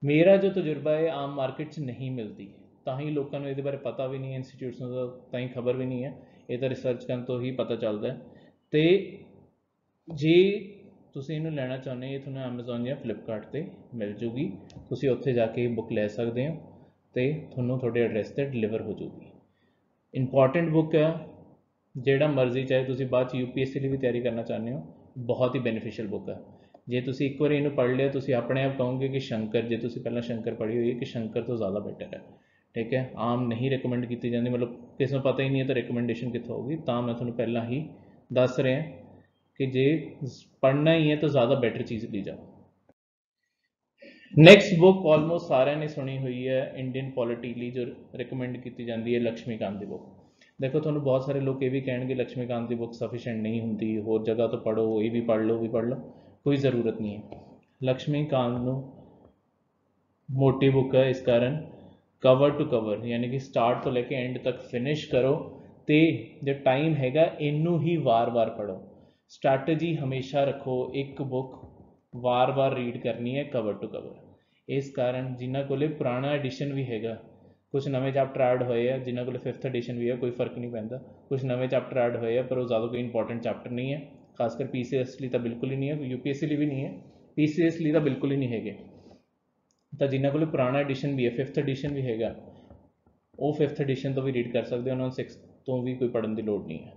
ਮੇਰਾ ਜੋ ਤਜਰਬਾ ਹੈ ਆਮ ਮਾਰਕੀਟ 'ਚ ਨਹੀਂ ਮਿਲਦੀ, ਤਾਂ ਹੀ ਲੋਕਾਂ ਨੂੰ ਇਹਦੇ ਬਾਰੇ ਪਤਾ ਵੀ ਨਹੀਂ ਹੈ, ਇੰਸਟੀਟਿਊਟਸ ਨੂੰ ਤਾਂ ਹੀ ਖਬਰ ਵੀ ਨਹੀਂ ਹੈ। ਇਹ ਤਾਂ ਰਿਸਰਚ ਕਰਨ ਤੋਂ ਹੀ ਪਤਾ ਚੱਲਦਾ। ਅਤੇ ਜੇ ਤੁਸੀਂ ਇਹਨੂੰ ਲੈਣਾ ਚਾਹੁੰਦੇ ਇਹ ਤੁਹਾਨੂੰ ਐਮਾਜ਼ੋਨ ਜਾਂ ਫਲਿੱਪਕਾਰਟ 'ਤੇ ਮਿਲ ਜੂਗੀ, ਤੁਸੀਂ ਉੱਥੇ ਜਾ ਕੇ ਬੁੱਕ ਲੈ ਸਕਦੇ ਹੋ ਅਤੇ ਤੁਹਾਨੂੰ ਤੁਹਾਡੇ ਐਡਰੈਸ 'ਤੇ ਡਿਲੀਵਰ ਹੋ ਜੂਗੀ। ਇੰਪੋਰਟੈਂਟ ਬੁੱਕ ਹੈ, ਜਿਹੜਾ ਮਰਜ਼ੀ ਚਾਹੇ ਤੁਸੀਂ ਬਾਅਦ 'ਚ UPSC ਲਈ ਵੀ ਤਿਆਰੀ ਕਰਨਾ ਚਾਹੁੰਦੇ ਹੋ, ਬਹੁਤ ਹੀ ਬੈਨੀਫੀਸ਼ੀਅਲ ਬੁੱਕ ਹੈ। ਜੇ ਤੁਸੀਂ ਇੱਕ ਵਾਰੀ ਇਹਨੂੰ ਪੜ੍ਹ ਲਿਆ ਤੁਸੀਂ ਆਪਣੇ ਆਪ ਕਹੋਗੇ ਕਿ ਸ਼ੰਕਰ, ਜੇ ਤੁਸੀਂ ਪਹਿਲਾਂ ਸ਼ੰਕਰ ਪੜ੍ਹੀ ਹੋਈ ਹੈ, ਕਿ ਸ਼ੰਕਰ ਤੋਂ ਜ਼ਿਆਦਾ ਬੈਟਰ ਹੈ, ਠੀਕ ਹੈ। ਆਮ ਨਹੀਂ ਰਿਕਮੈਂਡ ਕੀਤੀ ਜਾਂਦੀ, ਮਤਲਬ ਕਿਸੇ ਨੂੰ ਪਤਾ ਹੀ ਨਹੀਂ ਹੈ ਤਾਂ ਰਿਕਮੈਂਡੇਸ਼ਨ ਕਿੱਥੋਂ ਹੋਊਗੀ। ਤਾਂ ਮੈਂ ਤੁਹਾਨੂੰ ਪਹਿਲਾਂ ਹੀ ਦੱਸ ਰਿਹਾ ਕਿ ਜੇ ਪੜ੍ਹਨਾ ਹੀ ਹੈ ਤਾਂ ਜ਼ਿਆਦਾ ਬੈਟਰ ਚੀਜ਼ ਲਈ ਜਾਓ। ਨੈਕਸਟ ਬੁੱਕ ਆਲਮੋਸਟ ਸਾਰਿਆਂ ਨੇ ਸੁਣੀ ਹੋਈ ਹੈ, ਇੰਡੀਅਨ ਪੋਲਿਟੀ ਲਈ ਜੋ ਰਿਕਮੈਂਡ ਕੀਤੀ ਜਾਂਦੀ ਹੈ, ਲਕਸ਼ਮੀਕਾਂਤ ਦੀ ਬੁੱਕ। ਦੇਖੋ ਤੁਹਾਨੂੰ ਬਹੁਤ ਸਾਰੇ ਲੋਕ ਇਹ ਵੀ ਕਹਿਣਗੇ ਲਕਸ਼ਮੀਕਾਂਤ ਦੀ ਬੁੱਕ ਸਫੀਸ਼ੀਐਂਟ ਨਹੀਂ ਹੁੰਦੀ, ਹੋਰ ਜਗ੍ਹਾ ਤੋਂ ਪੜ੍ਹੋ, ਇਹ ਵੀ ਪੜ੍ਹ ਲਓ, ਵੀ ਪੜ੍ਹ ਲਓ, ਕੋਈ ਜ਼ਰੂਰਤ ਨਹੀਂ ਹੈ। ਲਕਸ਼ਮੀਕਾਂਤ ਨੂੰ ਮੋਟੀ ਬੁੱਕ ਹੈ, ਇਸ ਕਾਰਨ ਕਵਰ ਟੂ ਕਵਰ ਯਾਨੀ ਕਿ ਸਟਾਰਟ ਤੋਂ ਲੈ ਕੇ ਐਂਡ ਤੱਕ ਫਿਨਿਸ਼ ਕਰੋ, ਅਤੇ ਜੋ ਟਾਈਮ ਹੈਗਾ ਇਹਨੂੰ ਹੀ ਵਾਰ-ਵਾਰ ਪੜ੍ਹੋ। ਸਟ੍ਰੈਟਜੀ ਹਮੇਸ਼ਾ ਰੱਖੋ, ਇੱਕ ਬੁੱਕ ਵਾਰ-ਵਾਰ ਰੀਡ ਕਰਨੀ ਹੈ ਕਵਰ ਟੂ ਕਵਰ। ਇਸ ਕਾਰਨ ਜਿਨ੍ਹਾਂ ਕੋਲ ਪੁਰਾਣਾ ਐਡੀਸ਼ਨ ਵੀ ਹੈਗਾ, ਕੁਝ ਨਵੇਂ ਚੈਪਟਰ ਐਡ ਹੋਏ ਆ, ਜਿਨ੍ਹਾਂ ਕੋਲ 5th ਐਡੀਸ਼ਨ ਵੀ ਹੈ, ਕੋਈ ਫਰਕ ਨਹੀਂ ਪੈਂਦਾ। ਕੁਝ ਨਵੇਂ ਚੈਪਟਰ ਐਡ ਹੋਏ ਆ ਪਰ ਉਹ ਜ਼ਿਆਦਾ ਕੋਈ ਇੰਪੋਰਟੈਂਟ ਚੈਪਟਰ ਨਹੀਂ ਹੈ, ਖਾਸ ਕਰ PCS ਲਈ ਤਾਂ ਬਿਲਕੁਲ ਹੀ ਨਹੀਂ ਹੈ, UPSC ਲਈ ਵੀ ਨਹੀਂ ਹੈ, PCS ਲਈ ਤਾਂ ਬਿਲਕੁਲ ਹੀ ਨਹੀਂ ਹੈਗੇ। ਤਾਂ ਜਿਨ੍ਹਾਂ ਕੋਲ ਪੁਰਾਣਾ ਐਡੀਸ਼ਨ ਵੀ ਹੈ, 5th ਐਡੀਸ਼ਨ ਵੀ ਹੈਗਾ, ਉਹ 5th ਐਡੀਸ਼ਨ ਤੋਂ ਵੀ ਰੀਡ ਕਰ ਸਕਦੇ, ਉਹਨਾਂ ਨੂੰ 6th ਤੋਂ ਵੀ ਕੋਈ ਪੜ੍ਹਨ ਦੀ ਲੋੜ ਨਹੀਂ ਹੈ,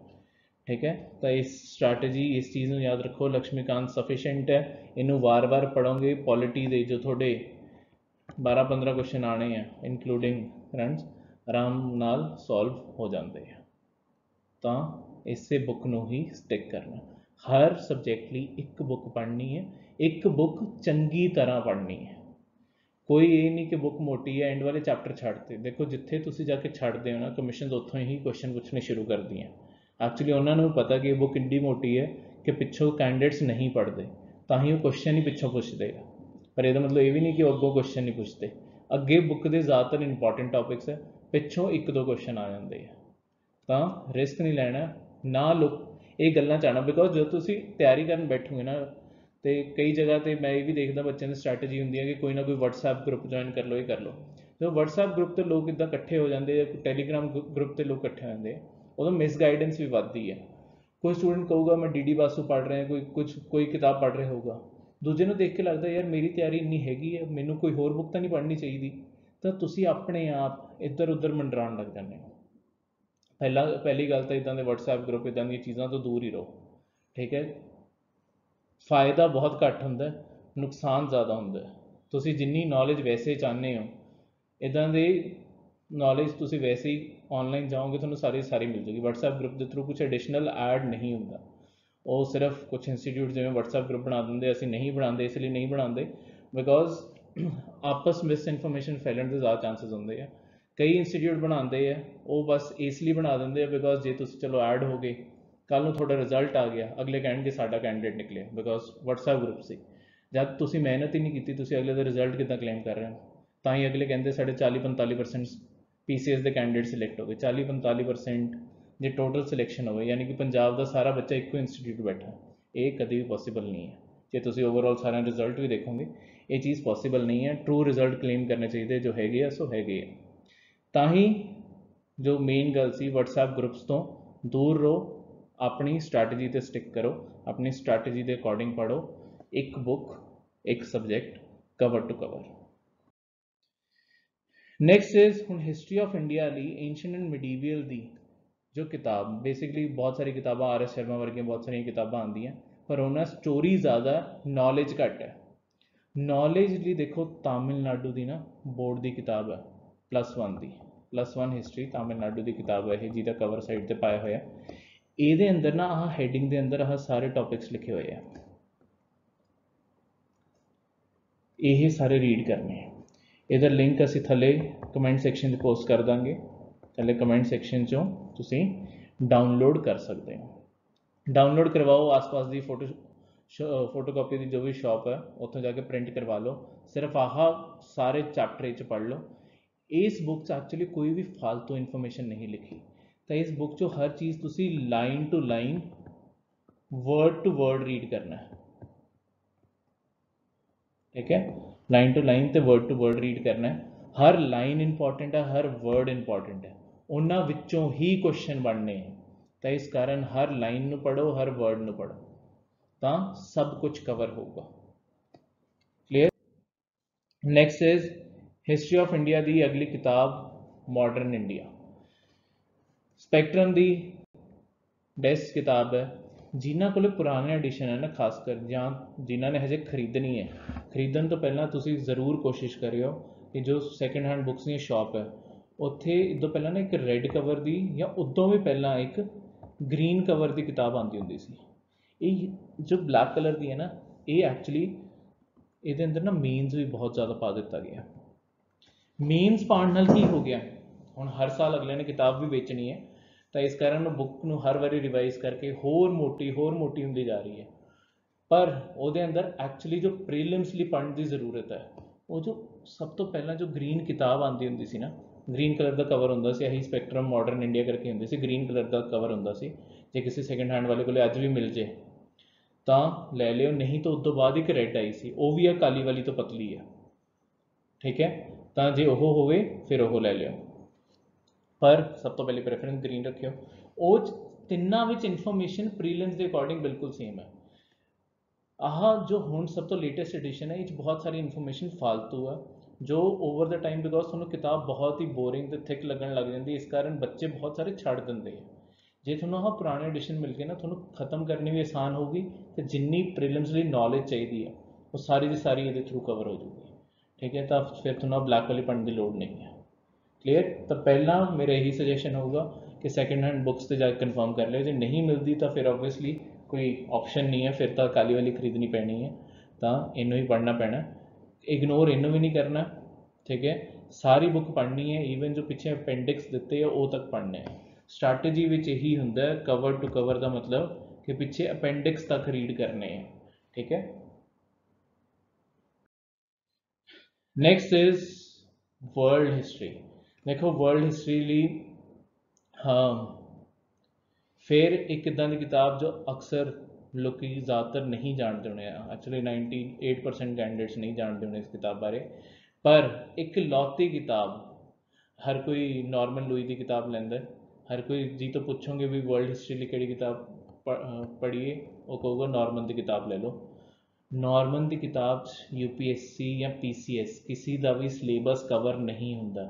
ਠੀਕ ਹੈ। ਤਾਂ ਇਸ ਸਟ੍ਰੈਟਜੀ, ਇਸ ਚੀਜ਼ ਨੂੰ ਯਾਦ ਰੱਖੋ, ਲਕਸ਼ਮੀਕਾਂਤ ਸਫੀਸ਼ੀਐਂਟ ਹੈ। ਇਹਨੂੰ ਵਾਰ-ਵਾਰ ਪੜ੍ਹੋਗੇ, ਪੋਲਿਟੀ ਦੇ ਜੋ ਤੁਹਾਡੇ 12-15 ਕੁਐਸਚਨ ਆਉਣੇ ਆ ਇਨਕਲੂਡਿੰਗ ਕਰੰਟਸ, ਆਰਾਮ ਨਾਲ ਸੋਲਵ ਹੋ ਜਾਂਦੇ ਆ। ਤਾਂ ਇਸੇ ਬੁੱਕ ਨੂੰ ਹੀ ਸਟਿਕ ਕਰਨਾ। ਹਰ ਸਬਜੈਕਟ ਲਈ ਇੱਕ ਬੁੱਕ ਪੜ੍ਹਨੀ ਹੈ, ਇੱਕ ਬੁੱਕ ਚੰਗੀ ਤਰ੍ਹਾਂ ਪੜ੍ਹਨੀ ਹੈ। ਕੋਈ ਇਹ ਨਹੀਂ ਕਿ ਬੁੱਕ ਮੋਟੀ ਹੈ ਐਂਡ ਵਾਲੇ ਚੈਪਟਰ ਛੱਡਤੇ। ਦੇਖੋ ਜਿੱਥੇ ਤੁਸੀਂ ਜਾ ਕੇ ਛੱਡਦੇ ਹੋ ਨਾ, ਕਮਿਸ਼ਨਸ ਉੱਥੋਂ ਹੀ ਕੁਐਸਚਨ ਪੁੱਛਣੇ ਸ਼ੁਰੂ ਕਰਦੀਆਂ। ਐਕਚੁਅਲੀ ਉਹਨਾਂ ਨੂੰ ਪਤਾ ਕਿ ਇਹ ਬੁੱਕ ਇੰਨੀ ਮੋਟੀ ਹੈ ਕਿ ਪਿੱਛੋਂ ਕੈਂਡੀਡੇਟਸ ਨਹੀਂ ਪੜ੍ਹਦੇ, ਤਾਂ ਹੀ ਉਹ ਕੁਐਸਚਨ ਹੀ ਪਿੱਛੋਂ ਪੁੱਛਦੇ ਆ। ਪਰ ਇਹਦਾ ਮਤਲਬ ਇਹ ਵੀ ਨਹੀਂ ਕਿ ਉਹ ਅੱਗੋਂ ਕੁਐਸਚਨ ਨਹੀਂ ਪੁੱਛਦੇ। ਅੱਗੇ ਬੁੱਕ ਦੇ ਜ਼ਿਆਦਾਤਰ ਇੰਪੋਰਟੈਂਟ ਟੌਪਿਕਸ ਹੈ, ਪਿੱਛੋਂ 1-2 ਕੁਐਸਚਨ ਆ ਜਾਂਦੇ ਆ। ਤਾਂ ਰਿਸਕ ਨਹੀਂ ਲੈਣਾ, ਨਾ ਲੋਕ ਇਹ ਗੱਲਾਂ ਚਾਹਣਾ, ਬਿਕੋਜ਼ ਜਦੋਂ ਤੁਸੀਂ ਤਿਆਰੀ ਕਰਨ ਬੈਠੋਗੇ ਨਾ ਤੇ ਕਈ ਜਗ੍ਹਾ ਤੇ ਮੈਂ ਇਹ ਵੀ ਦੇਖਦਾ ਬੱਚਿਆਂ ਦੀ ਸਟ੍ਰੈਟਜੀ ਹੁੰਦੀ ਹੈ ਕਿ ਕੋਈ ਨਾ ਕੋਈ WhatsApp ਗਰੁੱਪ ਜੁਆਇਨ ਕਰ ਲਓ, ਇਹ ਕਰ ਲਓ। ਜਦੋਂ WhatsApp ਗਰੁੱਪ ਤੇ ਲੋਕ ਇੱਦਾਂ ਇਕੱਠੇ ਹੋ ਜਾਂਦੇ ਆ, ਟੈਲੀਗ੍ਰਾਮ ਗਰੁੱਪ ਤੇ ਲੋਕ ਇਕੱਠੇ ਹੋ ਜਾਂਦੇ ਆ, ਉਦੋਂ ਮਿਸਗਾਈਡੈਂਸ ਵੀ ਵੱਧਦੀ ਹੈ। ਕੋਈ ਸਟੂਡੈਂਟ ਕਹੂਗਾ ਮੈਂ DD ਬਾਸੂ ਪੜ੍ਹ ਰਿਹਾ, ਕੋਈ ਕਿਤਾਬ ਪੜ੍ਹ ਰਿਹਾ ਹੋਊਗਾ, ਦੂਜੇ ਨੂੰ ਦੇਖ ਕੇ ਲੱਗਦਾ ਯਾਰ ਮੇਰੀ ਤਿਆਰੀ ਇੰਨੀ ਹੈਗੀ ਹੈ, ਮੈਨੂੰ ਕੋਈ ਹੋਰ ਬੁੱਕ ਤਾਂ ਨਹੀਂ ਪੜ੍ਹਨੀ ਚਾਹੀਦੀ, ਤਾਂ ਤੁਸੀਂ ਆਪਣੇ ਆਪ ਇੱਧਰ ਉੱਧਰ ਮੰਡਰਾਉਣ ਲੱਗ ਜਾਂਦੇ ਹੋ। ਪਹਿਲੀ ਗੱਲ ਤਾਂ ਇੱਦਾਂ ਦੇ WhatsApp ਗਰੁੱਪ, ਇੱਦਾਂ ਦੀਆਂ ਚੀਜ਼ਾਂ ਤੋਂ ਦੂਰ ਹੀ ਰਹੋ, ਠੀਕ ਹੈ। ਫਾਇਦਾ ਬਹੁਤ ਘੱਟ ਹੁੰਦਾ, ਨੁਕਸਾਨ ਜ਼ਿਆਦਾ ਹੁੰਦਾ। ਤੁਸੀਂ ਜਿੰਨੀ ਨੌਲੇਜ ਵੈਸੇ ਚਾਹੁੰਦੇ ਹੋ, ਇੱਦਾਂ ਦੇ ਨੌਲੇਜ ਤੁਸੀਂ ਵੈਸੇ ਹੀ ਆਨਲਾਈਨ ਜਾਓਗੇ ਤੁਹਾਨੂੰ ਸਾਰੀ ਮਿਲ ਜਾਏਗੀ। WhatsApp ਗਰੁੱਪ ਦੇ ਥਰੂ ਕੁਛ ਐਡੀਸ਼ਨਲ ਐਡ ਨਹੀਂ ਹੁੰਦਾ, ਉਹ ਸਿਰਫ ਕੁਛ ਇੰਸਟੀਟਿਊਟ ਜਿਵੇਂ WhatsApp ਗਰੁੱਪ ਬਣਾ ਦਿੰਦੇ, ਅਸੀਂ ਨਹੀਂ ਬਣਾਉਂਦੇ, ਇਸ ਲਈ ਨਹੀਂ ਬਣਾਉਂਦੇ ਬਿਕੋਜ਼ ਆਪਸ ਮਿਸ ਇਨਫੋਰਮੇਸ਼ਨ ਫੈਲਣ ਦੇ ਜ਼ਿਆਦਾ ਚਾਂਸਸ ਹੁੰਦੇ ਆ। ਕਈ ਇੰਸਟੀਟਿਊਟ ਬਣਾਉਂਦੇ ਆ, ਉਹ ਬਸ ਇਸ ਲਈ ਬਣਾ ਦਿੰਦੇ ਆ ਬਿਕੋਜ਼ ਜੇ ਤੁਸੀਂ ਚਲੋ ਐਡ ਹੋ ਗਏ, ਕੱਲ ਨੂੰ ਤੁਹਾਡਾ ਰਿਜ਼ਲਟ ਆ ਗਿਆ, ਅਗਲੇ ਕਹਿਣਗੇ ਸਾਡਾ ਕੈਂਡੀਡੇਟ ਨਿਕਲਿਆ, ਬਿਕੋਜ਼ WhatsApp ਗਰੁੱਪ ਸੀ। ਜਦ ਤੁਸੀਂ ਮਿਹਨਤ ਹੀ ਨਹੀਂ ਕੀਤੀ, ਤੁਸੀਂ ਅਗਲੇ ਦਾ ਰਿਜ਼ਲਟ ਕਿੱਦਾਂ ਕਲੇਮ ਕਰ ਰਹੇ ਹੋ? ਤਾਂ ਹੀ ਅਗਲੇ ਕਹਿੰਦੇ ਸਾਡੇ 40-45% PCS ਦੇ ਕੈਂਡੀਡੇਟ ਸਿਲੈਕਟ ਹੋ ਗਏ। 40-45% ਜੇ ਟੋਟਲ ਸਿਲੈਕਸ਼ਨ ਹੋਵੇ, ਯਾਨੀ ਕਿ ਪੰਜਾਬ ਦਾ ਸਾਰਾ ਬੱਚਾ ਇੱਕੋ ਇੰਸਟੀਟਿਊਟ ਬੈਠਾ, ਇਹ ਕਦੇ ਵੀ ਪੋਸੀਬਲ ਨਹੀਂ ਹੈ। ਜੇ ਤੁਸੀਂ ਓਵਰਆਲ ਸਾਰਾ ਰਿਜ਼ਲਟ ਵੀ ਦੇਖੋਗੇ, ਇਹ ਚੀਜ਼ ਪੋਸੀਬਲ ਨਹੀਂ ਹੈ। ਟਰੂ ਰਿਜ਼ਲਟ ਕਲੇਮ ਕਰਨੇ ਚਾਹੀਦੇ, ਜੋ ਹੈਗੇ ਆ ਸੋ ਹੈਗੇ ਆ। ਤਾਂ ਹੀ ਜੋ ਮੇਨ ਗੱਲ ਸੀ, WhatsApp ਗਰੁੱਪਸ ਤੋਂ ਦੂਰ ਰਹੋ, ਆਪਣੀ ਸਟ੍ਰੈਟਜੀ ਤੇ ਸਟਿਕ ਕਰੋ, ਆਪਣੀ ਸਟ੍ਰੈਟਜੀ ਦੇ ਅਕੋਰਡਿੰਗ ਪੜ੍ਹੋ, ਇੱਕ ਬੁੱਕ ਇੱਕ subject cover to cover. Next is ਹੁਣ ਹਿਸਟਰੀ ਆਫ ਇੰਡੀਆ ਲਈ ਐਂਸ਼ੀਅੰਟ ਐਂਡ ਮਿਡੀਵੀਅਲ ਦੀ ਜੋ ਕਿਤਾਬ, ਬੇਸਿਕਲੀ ਬਹੁਤ ਸਾਰੀ ਕਿਤਾਬਾਂ RS ਸ਼ਰਮਾ ਵਰਗੀਆਂ ਬਹੁਤ ਸਾਰੀਆਂ ਕਿਤਾਬਾਂ ਆਉਂਦੀਆਂ, ਪਰ ਉਹਨਾਂ ਸਟੋਰੀ ਜ਼ਿਆਦਾ, ਨੌਲੇਜ ਘੱਟ ਹੈ। ਨੌਲੇਜ ਲਈ ਦੇਖੋ ਤਾਮਿਲਨਾਡੂ ਦੀ ਨਾ ਬੋਰਡ ਦੀ ਕਿਤਾਬ ਹੈ, +1 ਦੀ, +1 ਹਿਸਟਰੀ ਤਾਮਿਲਨਾਡੂ ਦੀ ਕਿਤਾਬ ਹੈ ਇਹ, ਜਿਹਦਾ ਕਵਰ ਸਾਈਡ ਤੇ ਪਾਇਆ ਹੋਇਆ। ਇਹਦੇ ਅੰਦਰ ਨਾ ਆਹ ਹੈਡਿੰਗ ਦੇ ਅੰਦਰ ਆਹ ਸਾਰੇ ਟੌਪਿਕਸ ਲਿਖੇ ਹੋਏ ਆ, ਇਹ ਸਾਰੇ ਰੀਡ ਕਰਨੇ ਆ। ਇਹਦਾ ਲਿੰਕ ਅਸੀਂ ਥੱਲੇ ਕਮੈਂਟ ਸੈਕਸ਼ਨ 'ਚ ਪੋਸਟ ਕਰ ਦਾਂਗੇ, ਥੱਲੇ ਕਮੈਂਟ ਸੈਕਸ਼ਨ 'ਚੋਂ ਤੁਸੀਂ ਡਾਊਨਲੋਡ ਕਰ ਸਕਦੇ ਹੋ। ਡਾਊਨਲੋਡ ਕਰਵਾਓ, ਆਸ-ਪਾਸ ਦੀ ਫੋਟੋਕਾਪੀ ਦੀ ਜੋ ਵੀ ਸ਼ਾਪ ਹੈ ਉੱਥੋਂ ਜਾ ਕੇ ਪ੍ਰਿੰਟ ਕਰਵਾ ਲਓ। ਸਿਰਫ ਆਹ ਸਾਰੇ ਚੈਪਟਰ 'ਚ ਪੜ੍ਹ ਲਓ। ਇਸ ਬੁੱਕ 'ਚ ਐਕਚੁਅਲੀ ਕੋਈ ਵੀ ਫਾਲਤੂ ਇਨਫੋਰਮੇਸ਼ਨ ਨਹੀਂ ਲਿਖੀ, ਤਾਂ ਇਸ ਬੁੱਕ 'ਚੋਂ ਹਰ ਚੀਜ਼ ਤੁਸੀਂ line to line, word to word read ਕਰਨਾ ਹੈ, ਠੀਕ ਹੈ। ਲਾਈਨ ਟੂ ਲਾਈਨ ਤੇ ਵਰਡ ਟੂ ਵਰਡ ਰੀਡ ਕਰਨਾ ਹੈ। ਹਰ ਲਾਈਨ ਇੰਪੋਰਟੈਂਟ ਹੈ, ਹਰ ਵਰਡ ਇੰਪੋਰਟੈਂਟ ਹੈ, ਉਹਨਾਂ ਵਿੱਚੋਂ ਹੀ ਕੁਐਸਚਨ ਬਣਨੇ ਹੈ। ਤਾਂ ਇਸ ਕਾਰਨ ਹਰ ਲਾਈਨ ਨੂੰ ਪੜ੍ਹੋ, ਹਰ ਵਰਡ ਨੂੰ ਪੜ੍ਹੋ, ਤਾਂ ਸਭ ਕੁਝ ਕਵਰ ਹੋਊਗਾ। Clear. Next is history of India ਦੀ ਅਗਲੀ ਕਿਤਾਬ ਮਾਡਰਨ ਇੰਡੀਆ, ਸਪੈਕਟਰਮ ਦੀ ਬੈਸਟ ਕਿਤਾਬ ਹੈ। ਜਿਨ੍ਹਾਂ ਕੋਲ ਪੁਰਾਣੇ ਐਡੀਸ਼ਨ ਹੈ ਨਾ, ਖਾਸ ਕਰ ਜਾਂ ਜਿਨ੍ਹਾਂ ਨੇ ਹਜੇ ਖਰੀਦਣੀ ਹੈ, ਖਰੀਦਣ ਤੋਂ ਪਹਿਲਾਂ ਤੁਸੀਂ ਜ਼ਰੂਰ ਕੋਸ਼ਿਸ਼ ਕਰਿਓ ਕਿ ਜੋ ਸੈਕਿੰਡ ਹੈਂਡ ਬੁੱਕਸ ਦੀ ਸ਼ਾਪ ਹੈ, ਉੱਥੇ ਇਦੋਂ ਪਹਿਲਾਂ ਨਾ ਇੱਕ ਰੈੱਡ ਕਵਰ ਦੀ ਜਾਂ ਉਦੋਂ ਵੀ ਪਹਿਲਾਂ ਇੱਕ ਗ੍ਰੀਨ ਕਵਰ ਦੀ ਕਿਤਾਬ ਆਉਂਦੀ ਹੁੰਦੀ ਸੀ। ਇਹ ਜੋ ਬਲੈਕ ਕਲਰ ਦੀ ਹੈ ਨਾ, ਇਹ ਐਕਚੁਅਲੀ ਇਹਦੇ ਅੰਦਰ ਨਾ ਮੀਨਸ ਵੀ ਬਹੁਤ ਜ਼ਿਆਦਾ ਪਾ ਦਿੱਤਾ ਗਿਆ। ਮੀਨਸ ਪਾਉਣ ਨਾਲ ਕੀ ਹੋ ਗਿਆ, ਹੁਣ ਹਰ ਸਾਲ ਅਗਲੇ ਨੇ ਕਿਤਾਬ ਵੀ ਵੇਚਣੀ ਹੈ, ਤਾਂ ਇਸ ਕਾਰਨ ਉਹ ਬੁੱਕ ਨੂੰ ਹਰ ਵਾਰੀ ਰਿਵਾਈਜ਼ ਕਰਕੇ ਹੋਰ ਮੋਟੀ ਹੁੰਦੀ ਜਾ ਰਹੀ ਹੈ। ਪਰ ਉਹਦੇ ਅੰਦਰ ਐਕਚੁਅਲੀ ਜੋ ਪ੍ਰੀਲਿਮਸ ਲਈ ਪੜ੍ਹਨ ਦੀ ਜ਼ਰੂਰਤ ਹੈ, ਉਹ ਜੋ ਸਭ ਤੋਂ ਪਹਿਲਾਂ ਜੋ ਗ੍ਰੀਨ ਕਿਤਾਬ ਆਉਂਦੀ ਹੁੰਦੀ ਸੀ ਨਾ, ਗ੍ਰੀਨ ਕਲਰ ਦਾ ਕਵਰ ਹੁੰਦਾ ਸੀ, ਇਹੀ ਸਪੈਕਟਰਮ ਮਾਡਰਨ ਇੰਡੀਆ ਕਰਕੇ ਹੁੰਦੀ ਸੀ, ਗ੍ਰੀਨ ਕਲਰ ਦਾ ਕਵਰ ਹੁੰਦਾ ਸੀ। ਜੇ ਕਿਸੇ ਸੈਕਿੰਡ ਹੈਂਡ ਵਾਲੇ ਕੋਲ ਅੱਜ ਵੀ ਮਿਲ ਜੇ ਤਾਂ ਲੈ ਲਿਓ, ਨਹੀਂ ਤਾਂ ਉਸ ਤੋਂ ਬਾਅਦ ਇੱਕ ਰੈੱਡ ਆਈ ਸੀ, ਉਹ ਵੀ ਆ ਕਾਲੀ ਵਾਲੀ ਤੋਂ ਪਤਲੀ ਹੈ, ਠੀਕ ਹੈ। ਤਾਂ ਜੇ ਉਹ ਹੋਵੇ ਫਿਰ ਉਹ ਲੈ ਲਿਓ, ਪਰ ਸਭ ਤੋਂ ਪਹਿਲੇ ਪ੍ਰੈਫਰੈਂਸ ਗ੍ਰੀਨ ਰੱਖਿਓ। ਉਹ ਤਿੰਨਾਂ ਵਿੱਚ ਇਨਫੋਰਮੇਸ਼ਨ ਪ੍ਰੀਲਿਮਸ ਦੇ ਅਕੋਰਡਿੰਗ ਬਿਲਕੁਲ ਸੇਮ ਹੈ। ਆਹ ਜੋ ਹੁਣ ਸਭ ਤੋਂ ਲੇਟੈਸਟ ਐਡੀਸ਼ਨ ਹੈ, ਇਹ 'ਚ ਬਹੁਤ ਸਾਰੀ ਇਨਫੋਰਮੇਸ਼ਨ ਫਾਲਤੂ ਆ, ਜੋ ਓਵਰ ਦਾ ਟਾਈਮ ਬਿਕੋਜ਼ ਤੁਹਾਨੂੰ ਕਿਤਾਬ ਬਹੁਤ ਹੀ ਬੋਰਿੰਗ ਅਤੇ ਥਿਕ ਲੱਗਣ ਲੱਗ ਜਾਂਦੀ, ਇਸ ਕਾਰਨ ਬੱਚੇ ਬਹੁਤ ਸਾਰੇ ਛੱਡ ਦਿੰਦੇ ਆ। ਜੇ ਤੁਹਾਨੂੰ ਆਹ ਪੁਰਾਣੇ ਐਡੀਸ਼ਨ ਮਿਲ ਗਏ ਨਾ, ਤੁਹਾਨੂੰ ਖਤਮ ਕਰਨੀ ਵੀ ਆਸਾਨ ਹੋਊਗੀ, ਅਤੇ ਜਿੰਨੀ ਪ੍ਰੀਲਿਮਸ ਲਈ ਨੌਲੇਜ ਚਾਹੀਦੀ ਆ ਉਹ ਸਾਰੀ ਦੀ ਸਾਰੀ ਇਹਦੇ ਥਰੂ ਕਵਰ ਹੋ ਜਾਊਗੀ, ਠੀਕ ਹੈ। ਤਾਂ ਫਿਰ ਤੁਹਾਨੂੰ ਬਲੈਕ ਵਾਲੀ ਪੜ੍ਹਨ ਦੀ ਲੋੜ ਨਹੀਂ ਹੈ। ਕਲੀਅਰ। ਤਾਂ ਪਹਿਲਾਂ ਮੇਰਾ ਇਹੀ ਸੁਜੈਸ਼ਨ ਹੋਊਗਾ ਕਿ ਸੈਕਿੰਡ ਹੈਂਡ ਬੁੱਕਸ 'ਤੇ ਜਾ ਕੇ ਕਨਫਰਮ ਕਰ ਲਿਓ। ਜੇ ਨਹੀਂ ਮਿਲਦੀ ਤਾਂ ਫਿਰ ਓਬਵੀਅਸਲੀ ਕੋਈ ਆਪਸ਼ਨ ਨਹੀਂ ਹੈ, ਫਿਰ ਤਾਂ ਕਾਲੀ ਵਾਲੀ ਖਰੀਦਣੀ ਪੈਣੀ ਹੈ, ਤਾਂ ਇਹਨੂੰ ਹੀ ਪੜ੍ਹਨਾ ਪੈਣਾ। ਇਗਨੋਰ ਇਹਨੂੰ ਵੀ ਨਹੀਂ ਕਰਨਾ, ਠੀਕ ਹੈ। ਸਾਰੀ ਬੁੱਕ ਪੜ੍ਹਨੀ ਹੈ, ਈਵਨ ਜੋ ਪਿੱਛੇ ਅਪੈਂਡਿਕਸ ਦਿੱਤੇ ਆ ਉਹ ਤੱਕ ਪੜ੍ਹਨੇ ਹੈ। ਸਟ੍ਰੈਟਜੀ ਵਿੱਚ ਇਹੀ ਹੁੰਦਾ, ਕਵਰ ਟੂ ਕਵਰ ਦਾ ਮਤਲਬ ਕਿ ਪਿੱਛੇ ਅਪੈਂਡਿਕਸ ਤੱਕ ਰੀਡ ਕਰਨੇ ਹੈ, ਠੀਕ ਹੈ। Next is world history. ਦੇਖੋ ਵਰਲਡ ਹਿਸਟਰੀ ਲਈ ਫਿਰ ਇੱਕ ਇੱਦਾਂ ਦੀ ਕਿਤਾਬ ਜੋ ਅਕਸਰ लोग ज़्यादातर नहीं जानते होने, एक्चुअली 98% कैंडिडेट्स नहीं जानते होने इस किताब बारे। पर एक लौती किताब, हर कोई नॉर्मल लुई की किताब लेंदा, हर कोई जी तो पूछोगे भी वर्ल्ड हिस्ट्री ਲਈ ਕਿਹੜੀ किताब पढ़िए, वो कहोगे नॉर्मन की किताब ले लो। नॉर्मन की किताब UPSC या PCS किसी का भी सिलेबस कवर नहीं होंदा,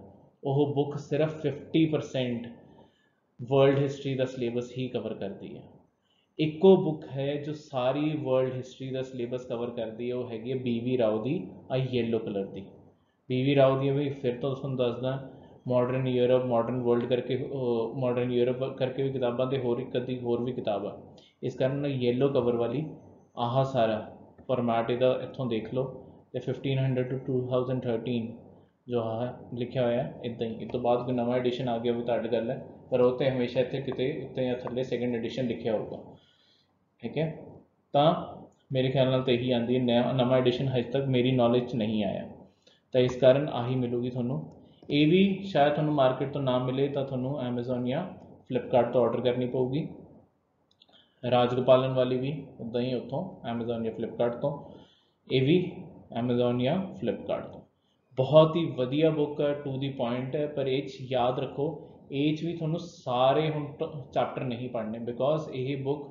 वो बुक सिर्फ 50% वर्ल्ड हिस्ट्री का सिलेबस ही कवर करती है। इको बुक है जो सारी वर्ल्ड हिस्ट्री का सिलेबस कवर करती है, वो हैगी है BV राव की आ येलो कलर की। BV राव दी भी फिर तो तुहानूं दसदा, मॉडर्न यूरोप मॉडर्न वर्ल्ड करके, मॉडर्न यूरोप करके भी किताबां ते होर एक अद्धी होर भी किताब है। इस कारण येलो कवर वाली आह सारा फॉर्मैट इहदा इत्थों देख लो, तो 1500 to 2013 जो है लिखा हुआ है इदा ही। इस तो बाद कोई नवा एडिशन आ गया भी तो अड गल है, पर वो तो हमेशा इतने कितने उत्ते या थले सैकेंड एडिशन लिखा होगा, ठीक है। तो मेरे ख्याल नाल तो यही आती है, नवा एडिशन अजे तक मेरी नॉलेज नहीं आया, तो इस कारण आही मिलूगी थोनों। ये भी शायद थोनों मार्केट तो ना मिले, तो थोनों Amazon या फ्लिपकार्ट तो ऑर्डर करनी पऊगी। राजगोपालन वाली भी उदा ही उतों Amazon या फ्लिपकार्ट तो, ये भी Amazon या फ्लिपकार्ट तो। बहुत ही वधिया बुक है, टू दी पॉइंट है, पर ये याद रखो ये भी थोनों सारे हम चैप्टर नहीं पढ़ने, बिकॉज ये बुक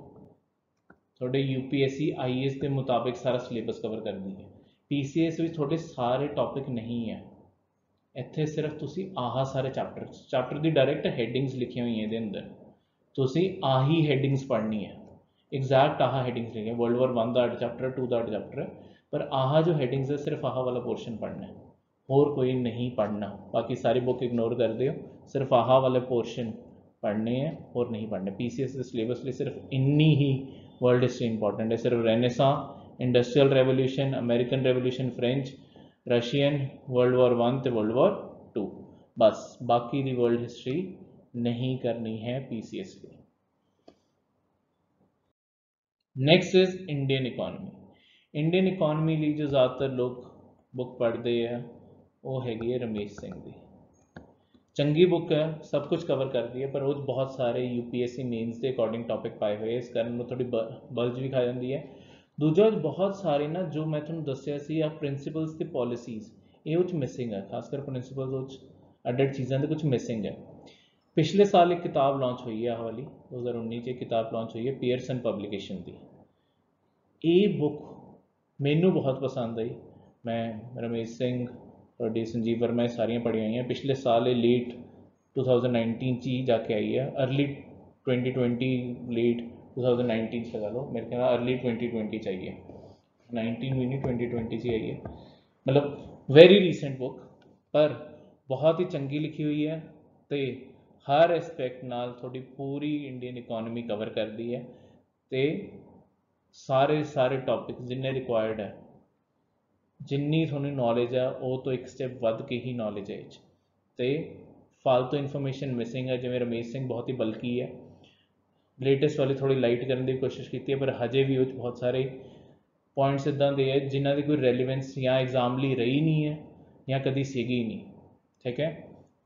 थोड़े UPSC IAS के मुताबिक सारा सिलेबस कवर करती है। PCS भी थोड़े सारे टॉपिक नहीं है, इत्थे सिर्फ तुसी आह सारे चैप्टर की डायरैक्ट हैडिंग्स लिखी हुई हैं अंदर, तुसी आही हैडिंग्स पढ़नी है, एग्जैक्ट आह हैडिंग्स लिखी है। वर्ल्ड वॉर 1 का 8 चैप्टर, 2 का 8 चैप्टर है, पर आह जो हैडिंग्स है सिर्फ आह वाला पोर्शन पढ़ना है, और कोई नहीं पढ़ना। बाकी सारी बुक इग्नोर कर दियो, सिर्फ आह वाले पोर्शन पढ़ने हैं और नहीं पढ़ने। PCS के सिलेबस लिए सिर्फ इन्नी ही वर्ल्ड हिस्ट्री इंपॉर्टेंट है, सिर्फ renaissance, industrial revolution, American revolution, French, Russian, world war 1 तो वर्ल्ड वॉर 2, बस बाकी दी वर्ल्ड हिस्ट्री नहीं करनी है PCS की। Next is Indian economy. Indian economy लिए जो ज़्यादातर लोग बुक पढ़ते हैं वो हैगी है रमेश सिंह की। चंगी बुक है, सब कुछ कवर करती है, पर वो बहुत सारे UPSC मेन्स के अकॉर्डिंग टॉपिक पाए हुए, इस कारण वो थोड़ी बल्ज भी खा जाती है। दूजा बहुत सारे ना जो मैं तुहानूं दस्सिया सी आ प्रिंसिपल्स ते पॉलिसीज़, ये मिसिंग है, खासकर प्रिंसिपल्स अड्ड चीज़ों के कुछ मिसिंग है। पिछले साल एक किताब लॉन्च हुई है, आह वाली 2019 एक किताब लॉन्च हुई है पियरसन पब्लिकेशन की। ये बुक मैनू बहुत पसंद आई, मैं रमेश सिंह और डी संजीव वर्मा सारियां पढ़ी हुई हैं। पिछले साल ये लेट 2019 ही जाके आई है, अर्ली 2020 लेट 2019 लगा लो, मेरे ख्याल अर्ली 2020 चाहिए, 19 भी नहीं 2020 ही आई है, मतलब वेरी रीसेंट बुक, पर बहुत ही चंगी लिखी हुई है, तो हर एस्पैक्ट नाल थोड़ी पूरी इंडियन इकॉनमी कवर कर दी है, तो सारे टॉपिक जिन्ने रिक्वायर्ड है, जिन्नी थोड़ी नॉलेज है वो तो एक स्टैप वध के ही नॉलेज है, तो फालतू इन्फॉर्मेशन मिसिंग है, जिमें रमेश सिंह बहुत ही बल्कि है, लेटेस्ट वाली थोड़ी लाइट करने की कोशिश की है, पर हजे भी बहुत सारे पॉइंट्स इदा के है जिन्हों की कोई रेलीवेंस या एग्जाम लिए रही नहीं है या कभी सीगी नहीं, ठीक है।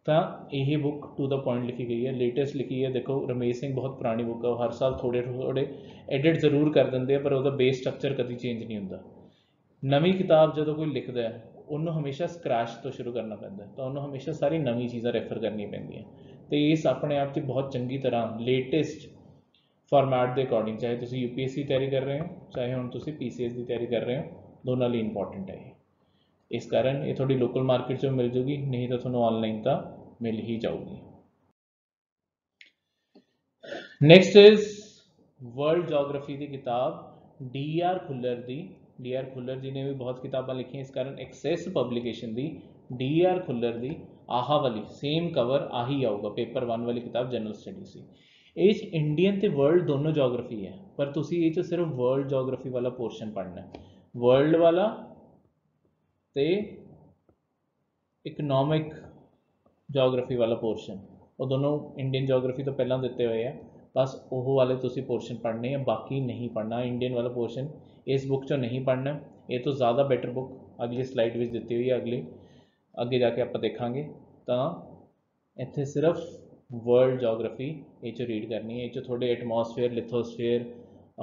तो यही बुक टू द पॉइंट लिखी गई है, लेटेस्ट लिखी है। देखो रमेश सिंह बहुत पुरानी बुक है, हर साल थोड़े थोड़े एडिट जरूर कर देंगे, पर वह बेस स्ट्रक्चर कभी चेंज नहीं होता। नवी किताब जो कोई लिखता है उन्होंने हमेशा स्क्रैच तो शुरू करना पैंदा, तो उन्होंने हमेशा सारी नवी चीज़ां रेफर करनी पैंदियां, तो इस अपने आप से बहुत चंगी तरह लेटेस्ट फॉर्मैट के अकॉर्डिंग, चाहे तुम UPSC की तैयारी कर रहे हो, चाहे हम तुम PCS की तैयारी कर रहे हो, दोनों लिए इंपॉर्टेंट है। इस कारण ये थोड़ी लोकल मार्केट से मिल जूगी, नहीं तो थोड़ा ऑनलाइन तो मिल ही जाऊगी। नैक्सट इज वर्ल्ड जोग्राफी की किताब DR खुल्लर की। DR खुल्लर जी ने भी बहुत किताबें लिखी, इस कारण एक्सेस पब्लिकेशन की DR खुल्लर की आहा वाली सेम कवर आही आऊगा, पेपर 1 वाली किताब जनरल स्टडी सी। ये इंडियन तो वर्ल्ड दोनों जोग्राफी है, पर तुसी ये सिर्फ वर्ल्ड जोग्राफी वाला पोर्शन पढ़ना है, वर्ल्ड वाला तो इकनॉमिक जोग्राफी वाला पोर्शन, वो दोनों इंडियन जोग्राफी तो पहला दिते हुए हैं, बस वो वाले तुसी पोर्शन पढ़ने हैं, बाकी नहीं पढ़ना। इंडियन वाला पोर्शन इस बुक चो नहीं पढ़ना, ये तो ज़्यादा बेटर बुक अगली स्लाइड में दी हुई है, अगली अगे जाके आप देखांगे, तो इत्थे सिर्फ वर्ल्ड जोग्राफी ये रीड करनी है, ये थोड़े atmosphere, lithosphere,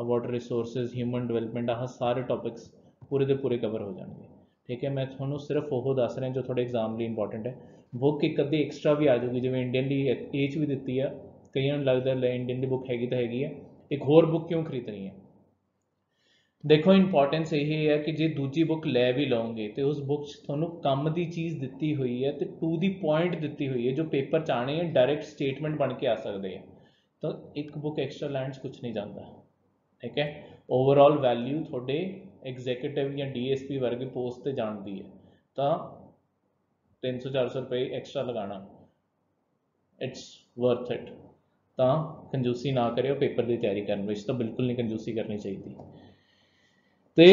water resources, human development, आह सारे टॉपिक्स पूरे के पूरे कवर हो जाएंगे। ठीक है, मैं थोड़ा सिर्फ वो दस रहा जो थोड़े एग्जाम लिए इंपॉर्टेंट है। बुक एक अद्धी एक्सट्रा भी आ जाऊगी, जिवें इंडियन की एज भी दी है, कई लगता है इंडियन की बुक हैगी तो हैगी है, एक होर बुक क्यों खरीदनी है। देखो इंपॉर्टेंस यही है कि जे दूजी बुक लै भी लओगे तो उस बुक थोनों कम की चीज़ दी हुई है, तो टू दी पॉइंट दी हुई है, जो पेपर च आने हैं डायरैक्ट स्टेटमेंट बन के आ सकते हैं, तो एक बुक एक्स्ट्रा लैंड कुछ नहीं जाता। ठीक है, ओवरऑल वैल्यू थोड़े एग्जैक्यूटिव या DSP वर्गे पोस्ट से जानती है, तो 300-400 रुपये एक्स्ट्रा लगाना इट्स वर्थ इट। तो कंजूसी ना करो पेपर की तैयारी करने, तो बिल्कुल नहीं कंजूसी करनी चाहिए। तो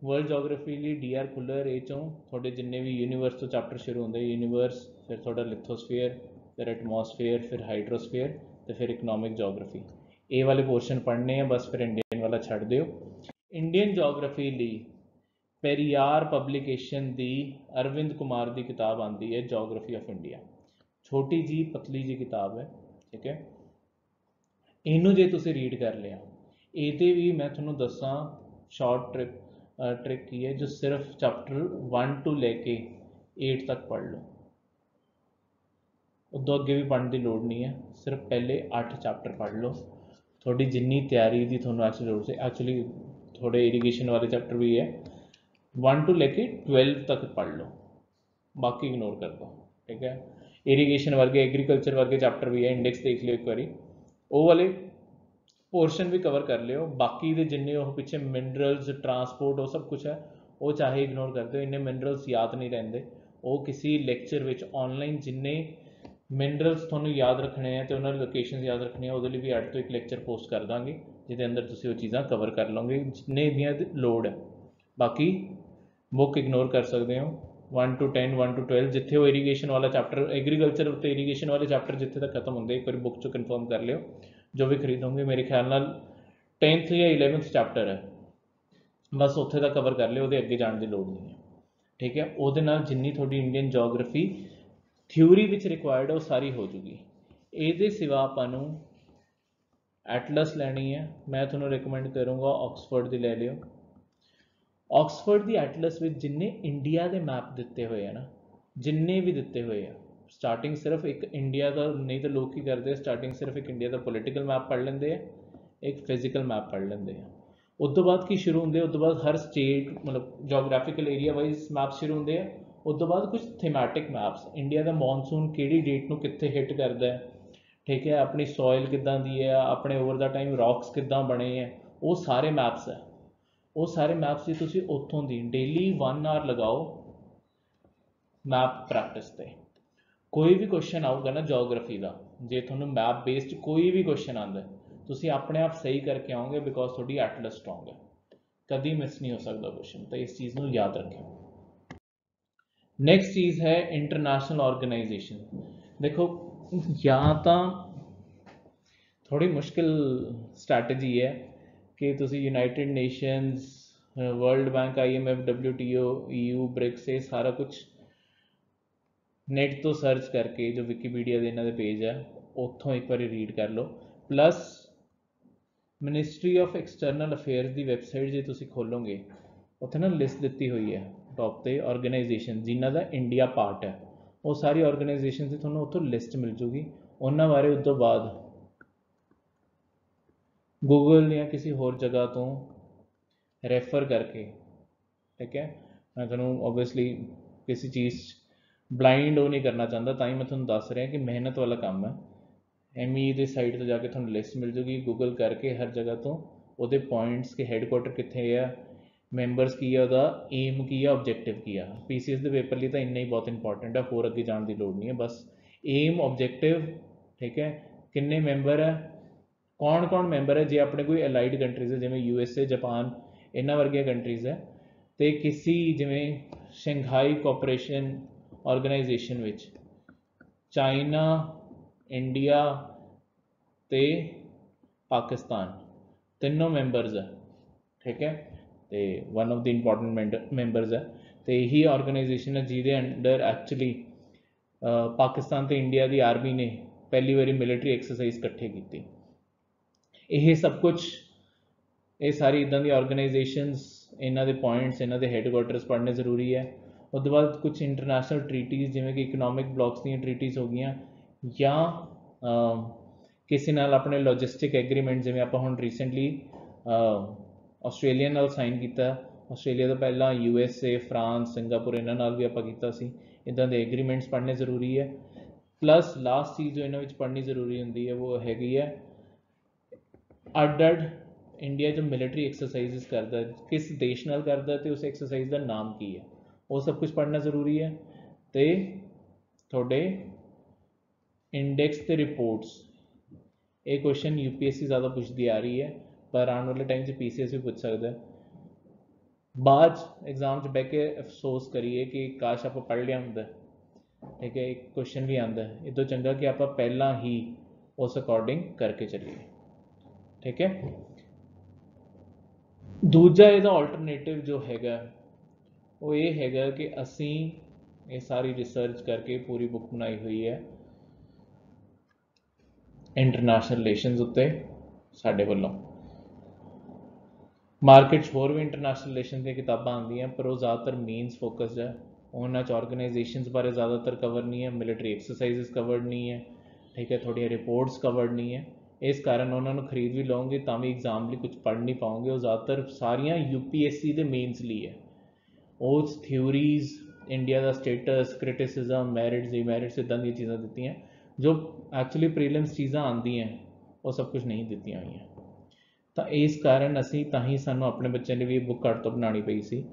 वर्ल्ड जोग्राफी लिए DR खुलर ये चों थोड़े जिन्ने भी यूनीवर्स तो चैप्टर शुरू होंगे, यूनीवर्स फिर थोड़ा लिथोस्फीयर, फिर एटमोसफेयर, फिर हाइड्रोस्फीयर, तो फिर इकनॉमिक जोग्राफी, ये वाले पोर्शन पढ़ने हैं बस, फिर इंडियन वाला छड़ दियो। इंडियन जोग्राफी लिए पेरियार पब्लिकेशन दी अरविंद कुमार की किताब आती है जोग्राफी ऑफ इंडिया, छोटी जी पतली जी किताब है। ठीक है, इनू जे तुसी रीड कर लिया, ये भी मैं थोड़ा दसा शॉर्ट ट्रिक की है, जो सिर्फ चैप्टर 1 to लेके 8 तक पढ़ लो, उदों अगे भी पढ़ने की लोड़ नहीं है, सिर्फ पहले 8 चैप्टर पढ़ लो, थोड़ी जिन्नी तैयारी की थोड़ा एक्चुअली थोड़े इरीगेशन वाले चैप्टर भी है, 1 to लेके 12 तक पढ़ लो, बाकी इग्नोर कर दो। ठीक है, इरीगेशन वर्गे एग्रीकल्चर वर्गे चैप्टर भी है, इंडेक्स देख लियो एक बारी, वो वाले पोर्शन भी कवर कर लियो, बाकी दे जिन्ने वो पिछे मिनरल्स ट्रांसपोर्ट वो सब कुछ है, वो चाहे इग्नोर कर दो, इन्ने मिनरल्स याद नहीं रहते, वो किसी लैक्चर विच ऑनलाइन जिन्ने मिनरल्स थोनों याद रखने हैं तो उन्होंने लोकेशन याद रखनी है, वो भी अड तो एक लैक्चर पोस्ट कर देंगे जिसके अंदर तुम वो चीज़ा कवर कर लोगे जिन्ने दियाँ लोड़ है, बाकी बुक इग्नोर कर सकते हो। 1 to 10, 1 to 12 जिथे वो इरीगेशन वाला चैप्टर, एग्रीकल्चर तो इरीगेशन वाले चैप्टर जिथे तक खत्म होंगे एक बार बुक चो कन्फर्म कर लियो, जो भी खरीदोगे मेरे ख्याल नाल 10th या 11th चैप्टर है, बस उत्थे तक कवर कर लियो, अगे जाने की लोड़ नहीं है। ठीक है, वो जिन्नी थोड़ी Indian geography theory which required है वो सारी हो जूगी। ये सिवा आपां एटलस लैनी है, मैं थोड़ा रिकमेंड करूँगा ऑक्सफोर्ड की ले लियो। ऑक्सफोर्ड की एटलस में जिन्ने इंडिया के मैप दिते हुए हैं ना, जिन्ने भी दिते हुए हैं, स्टार्टिंग सिर्फ एक इंडिया का, नहीं तो लोग की करते हैं स्टार्टिंग सिर्फ एक इंडिया का पॉलिटिकल मैप पढ़ लेंगे हैं, एक फिजिकल मैप पढ़ लेंगे हैं, उस तो बाद की शुरू होंगे, उस तो बाद हर स्टेट मतलब जोग्राफिकल एरिया वाइज मैप शुरू होंगे हैं, उस तो बाद कुछ थीमैटिक मैप्स, इंडिया का मॉनसून किहड़ी डेट को कित्थे हिट करता है, ठीक है, अपनी सॉइल किदां दी है, अपने ओवर द टाइम रॉक्स किदां बने हैं, वो सारे मैप्स है, वो सारे मैप्स की तुसी उत्थों दी डेली 1 आवर लगाओ मैप प्रैक्टिस पे। कोई भी क्वेश्चन आऊगा ना जोग्राफी का, जे थोड़ा मैप बेस्ड कोई भी क्वेश्चन आता है तुसी अपने आप सही करके आओगे, बिकॉज थोड़ी एटलस स्ट्रॉन्ग है, कभी मिस नहीं हो सकता क्वेश्चन, तो इस चीज़ को याद रखें। नैक्सट चीज़ है इंटरनेशनल ऑर्गेनाइजेशन। देखो यहाँ तो थोड़ी मुश्किल स्ट्रैटेजी है कि तुसी United Nations, World Bank, IMF, WTO, EU, BRICS, ये सारा कुछ नेट तो सर्च करके जो विकीपीडिया के इन्होंने पेज है उतों एक बार रीड कर लो, plus ministry of external affairs की वैबसाइट जो तुम खोलोगे उत्थे ना लिस्ट दी हुई है टॉप पे ऑर्गेनाइजेशन जिन्हों का इंडिया पार्ट है, वो सारी ऑर्गेनाइजेशन की थोड़ा उतों लिस्ट मिल जूगी, उन्होंने बारे उस तो बाद गूगल या किसी होर जगह तो रेफर करके, ठीक है, मैं थोड़ा ओबवियसली किसी चीज़ ब्लाइंड वो नहीं करना चाहता, ताई मैं थोड़ा दस रहा कि मेहनत वाला काम है। ME की साइट तो जाके थोड़ा लिस्ट मिल जूगी गूगल करके हर जगह तो, वो पॉइंट्स के हैडक्वार्टर कितने है, मैंबरस की है, वह एम की है, ऑब्जेक्टिव की है। PCS के पेपर लिए तो इन्ना ही बहुत इंपॉर्टेंट है, होर अगे जाने की लोड़ नहीं है, बस एम ऑब्जेक्टिव, ठीक है, किन्ने मैंबर है, कौन कौन मैंबर है, जे अपने कोई अलाइड कंट्रीज़ है जिमें USA, जापान, इन्होंने वर्गिया कंट्रीज़ है, तो किसी जिमें शंघाई कोऑपरेशन ऑर्गेनाइजेशन विच चाइना, इंडिया ते पाकिस्तान तीनों मैंबरस है, ठीक है, तो one of the important members है, तो यही ऑर्गेनाइजेशन है जिदे अंडर एक्चुअली पाकिस्तान तो इंडिया की आर्मी ने पहली बारी मिलिट्री एक्सरसाइज इकट्ठे की। यह सब कुछ ਇਹ ਸਾਰੀ ਇਦਾਂ ਦੀ ਆਰਗੇਨਾਈजेशंस, ਇਹਨਾਂ ਦੇ ਪੁਆਇੰਟਸ, ਇਹਨਾਂ ਦੇ ਹੈੱਡਕੁਆਟਰਸ ਪੜ੍ਹਨੇ ਜ਼ਰੂਰੀ ਹੈ। ਉਸ ਤੋਂ ਬਾਅਦ ਕੁਝ ਇੰਟਰਨੈਸ਼ਨਲ ਟਰੀਟੀਜ਼ ਜਿਵੇਂ ਕਿ ਇਕਨੋਮਿਕ ਬਲੌਕਸ ਦੀਆਂ ਟਰੀਟੀਜ਼ ਹੋ ਗਈਆਂ, ਜਾਂ ਕਿਸੇ ਨਾਲ ਆਪਣੇ ਲੌਜਿਸਟਿਕ ਐਗਰੀਮੈਂਟ, ਜਿਵੇਂ ਆਪਾਂ ਹੁਣ ਰੀਸੈਂਟਲੀ ਆਸਟ੍ਰੇਲੀਆ ਨਾਲ ਸਾਈਨ ਕੀਤਾ। ਆਸਟ੍ਰੇਲੀਆ ਤੋਂ ਪਹਿਲਾਂ USA, ਫਰਾਂਸ, ਸਿੰਗਾਪੁਰ, ਇਹਨਾਂ ਨਾਲ ਵੀ ਆਪਾਂ ਕੀਤਾ ਸੀ। ਇੱਦਾਂ ਦੇ ਐਗਰੀਮੈਂਟਸ ਪੜ੍ਹਨੇ ਜ਼ਰੂਰੀ ਹੈ। ਪਲੱਸ ਲਾਸਟ ਚੀਜ਼ ਜੋ ਇਹਨਾਂ ਵਿੱਚ ਪੜ੍ਹਨੀ ਜ਼ਰੂਰੀ ਹੁੰਦੀ ਹੈ ਉਹ ਹੈਗੀ ਹੈ ਅੱਡ ਇੰਡੀਆ ਜੋ ਮਿਲਟਰੀ ਐਕਸਰਸਾਈਜ਼ਸ ਕਰਦਾ, ਕਿਸ ਦੇਸ਼ ਨਾਲ ਕਰਦਾ ਅਤੇ ਉਸ ਐਕਸਰਸਾਈਜ਼ ਦਾ ਨਾਮ ਕੀ ਹੈ, ਉਹ ਸਭ ਕੁਝ ਪੜ੍ਹਨਾ ਜ਼ਰੂਰੀ ਹੈ। ਅਤੇ ਤੁਹਾਡੇ ਇੰਡੈਕਸ ਅਤੇ ਰਿਪੋਰਟਸ, ਇਹ ਕੁਐਸਚਨ UPSC ਜ਼ਿਆਦਾ ਪੁੱਛਦੀ ਆ ਰਹੀ ਹੈ, ਪਰ ਆਉਣ ਵਾਲੇ ਟਾਈਮ 'ਚ PCS ਵੀ ਪੁੱਛ ਸਕਦਾ। ਬਾਅਦ ਐਗਜ਼ਾਮ 'ਚ ਬਹਿ ਕੇ ਅਫਸੋਸ ਕਰੀਏ ਕਿ ਕਾਸ਼ ਆਪਾਂ ਪੜ੍ਹ ਲਿਆ ਹੁੰਦਾ, ਠੀਕ ਹੈ, ਇੱਕ ਕੁਐਸਚਨ ਵੀ ਆਉਂਦਾ। ਇਹ ਤੋਂ ਚੰਗਾ ਕਿ ਆਪਾਂ ਪਹਿਲਾਂ ਹੀ ਉਸ ਅਕੋਰਡਿੰਗ ਕਰਕੇ ਚੱਲੀਏ, ਠੀਕ ਹੈ। ਦੂਜਾ ਇਹਦਾ ਆਲਟਰਨੇਟਿਵ ਜੋ ਹੈਗਾ ਉਹ ਇਹ ਹੈਗਾ ਕਿ ਅਸੀਂ ਇਹ ਸਾਰੀ ਰਿਸਰਚ ਕਰਕੇ ਪੂਰੀ ਬੁੱਕ ਬਣਾਈ ਹੋਈ ਹੈ ਇੰਟਰਨੈਸ਼ਨਲ ਰਿਲੇਸ਼ਨਸ ਉੱਤੇ ਸਾਡੇ ਵੱਲੋਂ। ਮਾਰਕੀਟ 'ਚ ਹੋਰ ਵੀ ਇੰਟਰਨੈਸ਼ਨਲ ਰਿਲੇਸ਼ਨ ਦੀਆਂ ਕਿਤਾਬਾਂ ਆਉਂਦੀਆਂ, ਪਰ ਉਹ ਜ਼ਿਆਦਾਤਰ ਮੇਨਸ ਫੋਕਸਡ ਹੈ। ਉਹਨਾਂ 'ਚ ਆਰਗੇਨਾਈजेशंस ਬਾਰੇ ਜ਼ਿਆਦਾਤਰ ਕਵਰ ਨਹੀਂ ਹੈ, ਮਿਲਟਰੀ ਐਕਸਰਸਾਈਜ਼ਸ ਕਵਰਡ ਨਹੀਂ ਹੈ, ਠੀਕ ਹੈ, ਤੁਹਾਡੀਆਂ ਰਿਪੋਰਟਸ ਕਵਰਡ ਨਹੀਂ ਹੈ। ਇਸ ਕਾਰਨ ਉਹਨਾਂ ਨੂੰ ਖਰੀਦ ਵੀ ਲਓਗੇ ਤਾਂ ਵੀ ਐਗਜ਼ਾਮ ਲਈ ਕੁਝ ਪੜ੍ਹ ਨਹੀਂ ਪਾਓਗੇ। ਉਹ ਜ਼ਿਆਦਾਤਰ ਸਾਰੀਆਂ UPSC ਦੇ ਮੇਨਸ ਲਈ ਹੈ। ਉਸ ਥਿਊਰੀਜ਼, ਇੰਡੀਆ ਦਾ ਸਟੇਟਸ, ਕ੍ਰਿਟਿਸਿਜ਼ਮ, ਮੈਰਿਟਸ, ਡੀਮੈਰਿਟਸ, ਇੱਦਾਂ ਦੀਆਂ ਚੀਜ਼ਾਂ ਦਿੱਤੀਆਂ ਜੋ ਐਕਚੁਅਲੀ ਪ੍ਰੀਲਿਮਸ ਚੀਜ਼ਾਂ ਆਉਂਦੀਆਂ, ਉਹ ਸਭ ਕੁਝ ਨਹੀਂ ਦਿੱਤੀਆਂ ਹੋਈਆਂ। ਤਾਂ ਇਸ ਕਾਰਨ ਅਸੀਂ ਤਾਂ ਹੀ ਸਾਨੂੰ ਆਪਣੇ ਬੱਚਿਆਂ ਲਈ ਵੀ ਬੁੱਕ ਘੱਟ ਤੋਂ ਬਣਾਉਣੀ ਪਈ ਸੀ।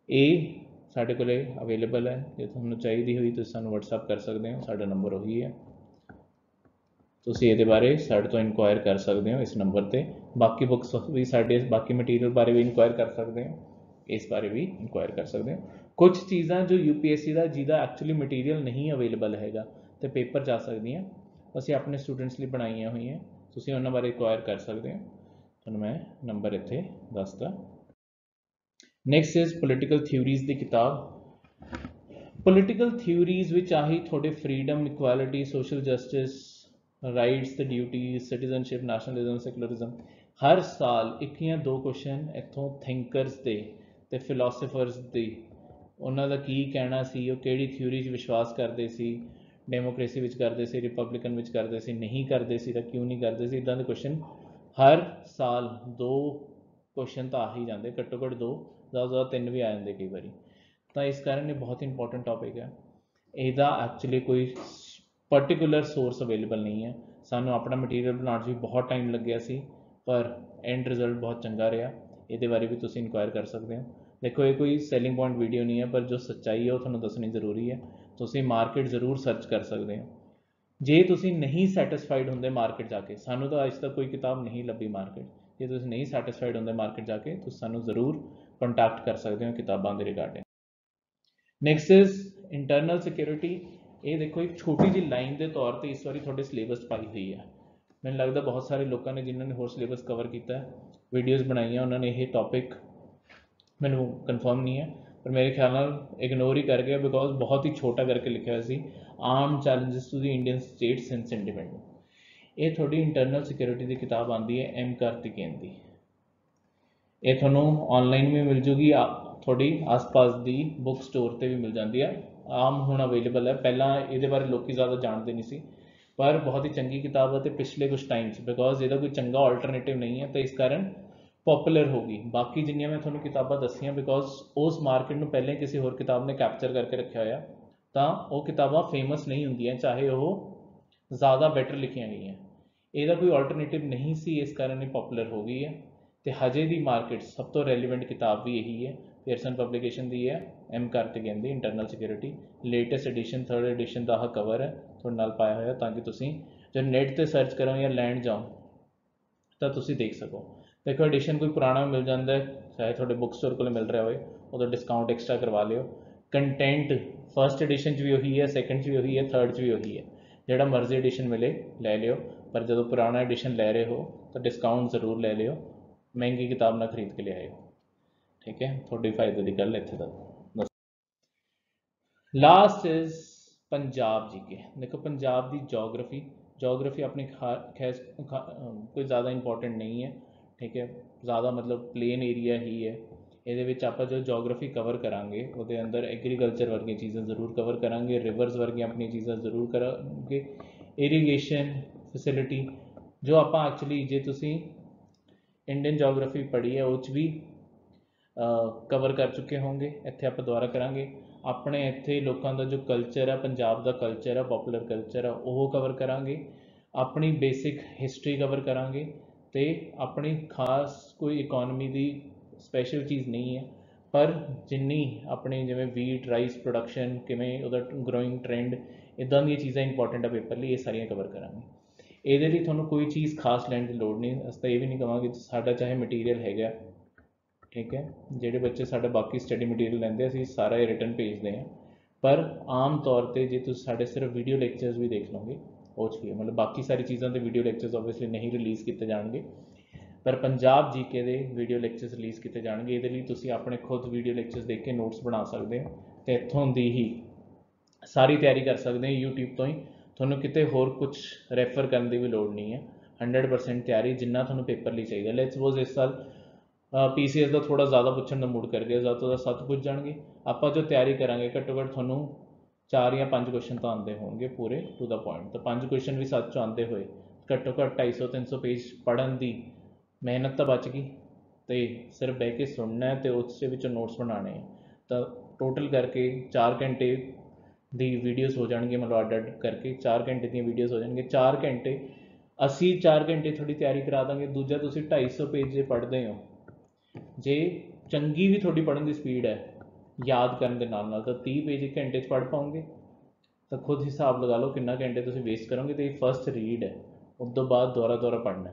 ਇਹ ਸਾਡੇ ਕੋਲ ਅਵੇਲੇਬਲ ਹੈ, ਜੇ ਤੁਹਾਨੂੰ ਚਾਹੀਦੀ ਹੋਈ ਤੁਸੀਂ ਸਾਨੂੰ WhatsApp ਕਰ ਸਕਦੇ ਹੋ, ਸਾਡਾ ਨੰਬਰ ਉਹੀ ਹੈ। ਤੁਸੀਂ ਇਹਦੇ ਬਾਰੇ ਸਾਡੇ ਤੋਂ ਇਨਕੁਆਇਰ ਕਰ ਸਕਦੇ ਹੋ ਇਸ ਨੰਬਰ 'ਤੇ। ਬਾਕੀ ਬੁੱਕਸ ਵੀ ਸਾਡੇ, ਬਾਕੀ ਮਟੀਰੀਅਲ ਬਾਰੇ ਵੀ ਇਨਕੁਆਇਰ ਕਰ ਸਕਦੇ ਹੋ, ਇਸ ਬਾਰੇ ਵੀ ਇਨਕੁਆਇਰ ਕਰ ਸਕਦੇ ਹੋ। ਕੁਝ ਚੀਜ਼ਾਂ ਜੋ UPSC ਦਾ ਜਿਹਦਾ ਐਕਚੁਅਲੀ ਮਟੀਰੀਅਲ ਨਹੀਂ ਅਵੇਲੇਬਲ ਹੈਗਾ ਅਤੇ ਪੇਪਰ ਜਾ ਸਕਦੀਆਂ, ਅਸੀਂ ਆਪਣੇ ਸਟੂਡੈਂਟਸ ਲਈ ਬਣਾਈਆਂ ਹੋਈਆਂ, ਤੁਸੀਂ ਉਹਨਾਂ ਬਾਰੇ ਇਨਕੁਆਇਰ ਕਰ ਸਕਦੇ ਹੋ। ਤੁਹਾਨੂੰ ਮੈਂ ਨੰਬਰ ਇੱਥੇ ਦੱਸਦਾ। ਨੈਕਸਟ ਇਜ਼ ਪੋਲੀਟੀਕਲ ਥਿਊਰੀਜ਼ ਦੀ ਕਿਤਾਬ। ਪੋਲੀਟੀਕਲ ਥਿਊਰੀਜ਼ ਵਿੱਚ ਆਹੀ ਤੁਹਾਡੇ freedom, equality, social justice, rights ਤੇ ਡਿਊਟੀਜ਼, ਸਿਟੀਜ਼ਨਸ਼ਿਪ, ਨੈਸ਼ਨਲਿਜ਼ਮ, ਸੈਕੂਲਰਿਜ਼ਮ, ਹਰ ਸਾਲ ਇੱਕ ਜਾਂ ਦੋ ਕੁਐਸਚਨ ਇੱਥੋਂ ਥਿੰਕਰਸ ਦੇ ਅਤੇ ਫਿਲੋਸਫਰਸ ਦੇ, ਉਹਨਾਂ ਦਾ ਕੀ ਕਹਿਣਾ ਸੀ, ਉਹ ਕਿਹੜੀ ਥਿਊਰੀ 'ਚ ਵਿਸ਼ਵਾਸ ਕਰਦੇ ਸੀ, ਡੈਮੋਕ੍ਰੇਸੀ ਵਿੱਚ ਕਰਦੇ ਸੀ, ਰਿਪਬਲਿਕਨ ਵਿੱਚ ਕਰਦੇ ਸੀ, ਨਹੀਂ ਕਰਦੇ ਸੀ ਤਾਂ ਕਿਉਂ ਨਹੀਂ ਕਰਦੇ ਸੀ, ਇੱਦਾਂ ਦੇ ਕੁਐਸਚਨ ਹਰ ਸਾਲ 2 ਕੁਐਸਚਨ ਤਾਂ ਆ ਹੀ ਜਾਂਦੇ, ਘੱਟੋ ਘੱਟ 2, ਜ਼ਿਆਦਾ ਜ਼ਿਆਦਾ 3 ਵੀ ਆ ਜਾਂਦੇ ਕਈ ਵਾਰੀ। ਤਾਂ ਇਸ ਕਾਰਨ ਇਹ ਬਹੁਤ ਇੰਪੋਰਟੈਂਟ ਟੌਪਿਕ ਹੈ। ਇਹਦਾ ਐਕਚੁਅਲੀ ਕੋਈ ਪਰਟੀਕੂਲਰ ਸੋਰਸ ਅਵੇਲੇਬਲ ਨਹੀਂ ਹੈ। ਸਾਨੂੰ ਆਪਣਾ ਮਟੀਰੀਅਲ ਬਣਾਉਣ 'ਚ ਵੀ ਬਹੁਤ ਟਾਈਮ ਲੱਗਿਆ ਸੀ, ਪਰ ਐਂਡ ਰਿਜ਼ਲਟ ਬਹੁਤ ਚੰਗਾ ਰਿਹਾ। ਇਹਦੇ ਬਾਰੇ ਵੀ ਤੁਸੀਂ ਇਨਕੁਆਇਰ ਕਰ ਸਕਦੇ ਹੋ। ਦੇਖੋ, ਇਹ ਕੋਈ ਸੈਲਿੰਗ ਪੁਆਇੰਟ ਵੀਡੀਓ ਨਹੀਂ ਹੈ, ਪਰ ਜੋ ਸੱਚਾਈ ਹੈ ਉਹ ਤੁਹਾਨੂੰ ਦੱਸਣੀ ਜ਼ਰੂਰੀ ਹੈ। ਤੁਸੀਂ ਮਾਰਕੀਟ ਜ਼ਰੂਰ ਸਰਚ ਕਰ ਸਕਦੇ ਹੋ। ਜੇ ਤੁਸੀਂ ਨਹੀਂ ਸੈਟਿਸਫਾਈਡ ਹੁੰਦੇ ਮਾਰਕੀਟ ਜਾ ਕੇ, ਸਾਨੂੰ ਤਾਂ ਅੱਜ ਤੱਕ ਕੋਈ ਕਿਤਾਬ ਨਹੀਂ ਲੱਭੀ ਮਾਰਕੀਟ, ਜੇ ਤੁਸੀਂ ਨਹੀਂ ਸੈਟਿਸਫਾਈਡ ਹੁੰਦੇ ਮਾਰਕੀਟ ਜਾ ਕੇ, ਤੁਸੀਂ ਸਾਨੂੰ ਜ਼ਰੂਰ ਕੰਟੈਕਟ ਕਰ ਸਕਦੇ ਹੋ ਕਿਤਾਬਾਂ ਦੇ regarding. Next is internal security. ਇਹ ਦੇਖੋ, ਇੱਕ ਛੋਟੀ ਜਿਹੀ ਲਾਈਨ ਦੇ ਤੌਰ 'ਤੇ ਇਸ ਵਾਰੀ ਤੁਹਾਡੇ ਸਿਲੇਬਸ ਪਾਈ ਹੋਈ ਹੈ। ਮੈਨੂੰ ਲੱਗਦਾ ਬਹੁਤ ਸਾਰੇ ਲੋਕਾਂ ਨੇ ਜਿਨ੍ਹਾਂ ਨੇ ਹੋਰ ਸਿਲੇਬਸ ਕਵਰ ਕੀਤਾ, ਵੀਡੀਓਜ਼ ਬਣਾਈਆਂ, ਉਹਨਾਂ ਨੇ ਇਹ ਟੌਪਿਕ, ਮੈਨੂੰ ਕਨਫਰਮ ਨਹੀਂ ਹੈ, ਪਰ ਮੇਰੇ ਖਿਆਲ ਨਾਲ ਇਗਨੋਰ ਹੀ ਕਰ ਗਿਆ, ਬਿਕੋਜ਼ ਬਹੁਤ ਹੀ ਛੋਟਾ ਕਰਕੇ ਲਿਖਿਆ ਹੋਇਆ ਸੀ, armed challenges to the Indian state since independence. ਇਹ ਤੁਹਾਡੀ ਇੰਟਰਨਲ ਸਿਕਿਉਰਿਟੀ ਦੀ ਕਿਤਾਬ ਆਉਂਦੀ ਹੈ M ਕਾਰਤਿਕੇਨ ਦੀ। ਇਹ ਤੁਹਾਨੂੰ ਔਨਲਾਈਨ ਵੀ ਮਿਲ ਜੂਗੀ, ਤੁਹਾਡੀ ਆਸ-ਪਾਸ ਦੀ ਬੁੱਕ ਸਟੋਰ 'ਤੇ ਵੀ ਮਿਲ ਜਾਂਦੀ ਹੈ, ਆਮ ਹੁਣ ਅਵੇਲੇਬਲ ਹੈ। ਪਹਿਲਾਂ ਇਹਦੇ ਬਾਰੇ ਲੋਕ ਜ਼ਿਆਦਾ ਜਾਣਦੇ ਨਹੀਂ ਸੀ, ਪਰ ਬਹੁਤ ਹੀ ਚੰਗੀ ਕਿਤਾਬ ਹੈ ਅਤੇ ਪਿਛਲੇ ਕੁਛ ਟਾਈਮ 'ਚ, ਬਿਕੋਜ਼ ਇਹਦਾ ਕੋਈ ਚੰਗਾ ਆਲਟਰਨੇਟਿਵ ਨਹੀਂ ਹੈ, ਤਾਂ ਇਸ ਕਾਰਨ ਪੋਪੂਲਰ ਹੋ ਗਈ। ਬਾਕੀ ਜਿੰਨੀਆਂ ਮੈਂ ਤੁਹਾਨੂੰ ਕਿਤਾਬਾਂ ਦੱਸੀਆਂ, ਬਿਕੋਜ਼ ਉਸ ਮਾਰਕੀਟ ਨੂੰ ਪਹਿਲਾਂ ਕਿਸੇ ਹੋਰ ਕਿਤਾਬ ਨੇ ਕੈਪਚਰ ਕਰਕੇ ਰੱਖਿਆ ਹੋਇਆ, ਤਾਂ ਉਹ ਕਿਤਾਬਾਂ ਫੇਮਸ ਨਹੀਂ ਹੁੰਦੀਆਂ, ਚਾਹੇ ਉਹ ਜ਼ਿਆਦਾ ਬੈਟਰ ਲਿਖੀਆਂ ਗਈਆਂ। ਇਹਦਾ ਕੋਈ ਆਲਟਰਨੇਟਿਵ ਨਹੀਂ ਸੀ, ਇਸ ਕਾਰਨ ਇਹ ਪੋਪੂਲਰ ਹੋ ਗਈ ਹੈ। ਅਤੇ ਹਜੇ ਦੀ ਮਾਰਕੀਟ ਸਭ ਤੋਂ ਰੈਲੀਵੈਂਟ ਕਿਤਾਬ ਵੀ ਇਹੀ ਹੈ, ਪੀਅਰਸਨ ਪਬਲੀਕੇਸ਼ਨ ਦੀ ਹੈ, M ਕਾਰਤਿਕੇਨ ਦੀ internal security. Latest edition, 3rd edition ਦਾ ਆਹ ਕਵਰ ਹੈ ਤੁਹਾਡੇ ਨਾਲ ਪਾਇਆ ਹੋਇਆ, ਤਾਂ ਕਿ ਤੁਸੀਂ ਜੋ ਨੈੱਟ 'ਤੇ ਸਰਚ ਕਰੋ ਜਾਂ ਲੈਣ ਜਾਓ ਤਾਂ ਤੁਸੀਂ ਦੇਖ ਸਕੋ। ਦੇਖੋ, ਐਡੀਸ਼ਨ ਕੋਈ ਪੁਰਾਣਾ ਮਿਲ ਜਾਂਦਾ, ਚਾਹੇ ਤੁਹਾਡੇ ਬੁੱਕ ਸਟੋਰ ਕੋਲ ਮਿਲ ਰਿਹਾ ਹੋਵੇ, ਉਹਦਾ ਡਿਸਕਾਊਂਟ ਐਕਸਟਰਾ ਕਰਵਾ ਲਿਓ। ਕੰਟੈਂਟ ਫਸਟ ਐਡੀਸ਼ਨ 'ਚ ਵੀ ਉਹੀ ਹੈ, ਸੈਕਿੰਡ 'ਚ ਵੀ ਉਹੀ ਹੈ, 3rd 'ਚ ਵੀ ਉਹੀ ਹੈ, ਜਿਹੜਾ ਮਰਜ਼ੀ ਐਡੀਸ਼ਨ ਮਿਲੇ ਲੈ ਲਿਓ, ਪਰ ਜਦੋਂ ਪੁਰਾਣਾ ਐਡੀਸ਼ਨ ਲੈ ਰਹੇ ਹੋ ਤਾਂ ਡਿਸਕਾਊਂਟ ਜ਼ਰੂਰ ਲੈ ਲਿਓ, ਮਹਿੰਗੀ ਕਿਤਾਬ ਨਾ ਖਰੀਦ ਕੇ ਲਿਆਇਓ, ਠੀਕ ਹੈ। ਤੁਹਾਡੇ ਫਾਇਦੇ ਦੀ ਗੱਲ ਇੱਥੇ ਤੱਕ। Last is Punjab GK। ਦੇਖੋ, ਪੰਜਾਬ ਦੀ ਜੋਗ੍ਰਾਫੀ ਆਪਣੀ ਕੋਈ ਜ਼ਿਆਦਾ ਇੰਪੋਰਟੈਂਟ ਨਹੀਂ ਹੈ, ठीक है, ज़्यादा मतलब प्लेन एरिया ही है। ਇਹਦੇ ਵਿੱਚ ਆਪਾਂ जो ਜੋਗਰਾਫੀ ਕਵਰ ਕਰਾਂਗੇ ਉਹਦੇ ਅੰਦਰ ਐਗਰੀਕਲਚਰ ਵਰਗੀਆਂ ਚੀਜ਼ਾਂ ਜ਼ਰੂਰ ਕਵਰ ਕਰਾਂਗੇ, ਰਿਵਰਸ ਵਰਗੀਆਂ ਆਪਣੀਆਂ ਚੀਜ਼ਾਂ ਜ਼ਰੂਰ ਕਰਾਂਗੇ, ਇਰੀਗੇਸ਼ਨ ਫੈਸਿਲਿਟੀ ਜੋ ਆਪਾਂ ਐਕਚੁਅਲੀ ਜੇ ਤੁਸੀਂ ਇੰਡੀਅਨ ਜੋਗਰਾਫੀ ਪੜ੍ਹੀ ਹੈ ਉਹ 'ਚ ਵੀ ਕਵਰ ਕਰ ਚੁੱਕੇ ਹੋਣਗੇ। ਇੱਥੇ ਆਪਾਂ ਦੁਬਾਰਾ ਕਰਾਂਗੇ। ਆਪਣੇ ਇੱਥੇ ਲੋਕਾਂ ਦਾ ਜੋ ਕਲਚਰ ਹੈ, ਪੰਜਾਬ ਦਾ ਕਲਚਰ ਹੈ, ਪੋਪੂਲਰ ਕਲਚਰ ਹੈ, ਉਹ ਕਵਰ ਕਰਾਂਗੇ। ਆਪਣੀ ਬੇਸਿਕ ਹਿਸਟਰੀ ਕਵਰ ਕਰਾਂਗੇ ਅਤੇ ਆਪਣੀ ਖਾਸ ਕੋਈ ਇਕੋਨਮੀ ਦੀ ਸਪੈਸ਼ਲ ਚੀਜ਼ ਨਹੀਂ ਹੈ, ਪਰ ਜਿੰਨੀ ਆਪਣੀ ਜਿਵੇਂ ਵੀਟ ਰਾਈਸ ਪ੍ਰੋਡਕਸ਼ਨ ਕਿਵੇਂ ਉਹਦਾ ਗਰੋਇੰਗ ਟ੍ਰੈਂਡ, ਇੱਦਾਂ ਦੀਆਂ ਚੀਜ਼ਾਂ ਇੰਪੋਰਟੈਂਟ ਆ ਪੇਪਰ ਲਈ, ਇਹ ਸਾਰੀਆਂ ਕਵਰ ਕਰਾਂਗੇ। ਇਹਦੇ ਲਈ ਤੁਹਾਨੂੰ ਕੋਈ ਚੀਜ਼ ਖਾਸ ਲੈਣ ਦੀ ਲੋੜ ਨਹੀਂ। ਅਸੀਂ ਤਾਂ ਇਹ ਵੀ ਨਹੀਂ ਕਹਾਂਗੇ ਸਾਡਾ ਚਾਹੇ ਮਟੀਰੀਅਲ ਹੈਗਾ, ਠੀਕ ਹੈ, ਜਿਹੜੇ ਬੱਚੇ ਸਾਡਾ ਬਾਕੀ ਸਟੱਡੀ ਮਟੀਰੀਅਲ ਲੈਂਦੇ ਅਸੀਂ ਸਾਰਾ ਇਹ ਰਿਟਨ ਭੇਜਦੇ ਹਾਂ, ਪਰ ਆਮ ਤੌਰ 'ਤੇ ਜੇ ਤੁਸੀਂ ਸਾਡੇ ਸਿਰਫ ਵੀਡੀਓ ਲੈਕਚਰਸ ਵੀ ਦੇਖ ਲਓਗੇ ਉਹ 'ਚ ਵੀ ਹੈ, ਮਤਲਬ ਬਾਕੀ ਸਾਰੀ ਚੀਜ਼ਾਂ ਦੇ ਵੀਡੀਓ ਲੈਕਚਰਸ ਓਬਵੀਅਸਲੀ ਨਹੀਂ ਰਿਲੀਜ਼ ਕੀਤੇ ਜਾਣਗੇ, ਪਰ ਪੰਜਾਬ ਜੀਕੇ ਦੇ ਵੀਡੀਓ ਲੈਕਚਰਸ ਰਿਲੀਜ਼ ਕੀਤੇ ਜਾਣਗੇ। ਇਹਦੇ ਲਈ ਤੁਸੀਂ ਆਪਣੇ ਖੁਦ ਵੀਡੀਓ ਲੈਕਚਰਸ ਦੇਖ ਕੇ ਨੋਟਸ ਬਣਾ ਸਕਦੇ ਹੋ ਅਤੇ ਇੱਥੋਂ ਦੀ ਹੀ ਸਾਰੀ ਤਿਆਰੀ ਕਰ ਸਕਦੇ ਹੋ YouTube ਤੋਂ ਹੀ। ਤੁਹਾਨੂੰ ਕਿਤੇ ਹੋਰ ਕੁਛ ਰੈਫਰ ਕਰਨ ਦੀ ਵੀ ਲੋੜ ਨਹੀਂ ਹੈ। 100% ਤਿਆਰੀ ਜਿੰਨਾ ਤੁਹਾਨੂੰ ਪੇਪਰ ਲਈ ਚਾਹੀਦਾ। ਲੈਟਸ ਸਪੋਜ਼ ਇਸ ਸਾਲ PCS ਦਾ ਥੋੜ੍ਹਾ ਜ਼ਿਆਦਾ ਪੁੱਛਣ ਦਾ ਮੂਡ ਕਰ ਗਿਆ, ਜ਼ਿਆਦਾ ਤੋਂ ਜ਼ਿਆਦਾ 7 ਪੁੱਛ ਜਾਣਗੇ। ਆਪਾਂ ਜੋ ਤਿਆਰੀ ਕਰਾਂਗੇ ਘੱਟੋ ਘੱਟ ਤੁਹਾਨੂੰ 4 ਜਾਂ 5 ਕੁਐਸਚਨ ਤਾਂ ਆਉਂਦੇ ਹੋਣਗੇ ਪੂਰੇ ਟੂ ਦਾ ਪੁਆਇੰਟ। ਤਾਂ 5 ਕੁਐਸਚਨ ਵੀ 7 'ਚੋਂ ਆਉਂਦੇ ਹੋਏ ਘੱਟੋ ਘੱਟ 250-300 ਪੇਜ ਪੜ੍ਹਨ ਦੀ ਮਿਹਨਤ ਤਾਂ ਬਚ ਗਈ, ਅਤੇ ਸਿਰਫ ਬਹਿ ਕੇ ਸੁਣਨਾ ਹੈ ਅਤੇ ਉਸ ਦੇ ਵਿੱਚੋਂ ਨੋਟਸ ਬਣਾਉਣੇ ਹੈ। ਤਾਂ ਟੋਟਲ ਕਰਕੇ 4 ਘੰਟੇ ਦੀ ਵੀਡੀਓਜ਼ ਹੋ ਜਾਣਗੀਆਂ, ਮਤਲਬ ਅੱਡ ਕਰਕੇ 4 ਘੰਟੇ ਦੀਆਂ ਵੀਡੀਓਜ਼ ਹੋ ਜਾਣਗੀਆਂ। 4 ਘੰਟੇ ਅਸੀਂ 4 ਘੰਟੇ ਤੁਹਾਡੀ ਤਿਆਰੀ ਕਰਾ ਦਾਂਗੇ। ਦੂਜਾ ਤੁਸੀਂ 250 ਪੇਜ ਜੇ ਪੜ੍ਹਦੇ ਹੋ, ਜੇ ਚੰਗੀ ਵੀ ਤੁਹਾਡੀ ਪੜ੍ਹਨ ਦੀ ਸਪੀਡ ਹੈ ਯਾਦ ਕਰਨ ਦੇ ਨਾਲ ਨਾਲ, ਤਾਂ 30 ਪੇਜ 1 ਘੰਟੇ 'ਚ ਪੜ੍ਹ ਪਾਓਗੇ। ਤਾਂ ਖੁਦ ਹਿਸਾਬ ਲਗਾ ਲਓ ਕਿੰਨਾ ਘੰਟੇ ਤੁਸੀਂ ਵੇਸਟ ਕਰੋਗੇ। ਅਤੇ ਇਹ ਫਸਟ ਰੀਡ ਹੈ, ਉਸ ਤੋਂ ਬਾਅਦ ਦੁਬਾਰਾ ਪੜ੍ਹਨਾ।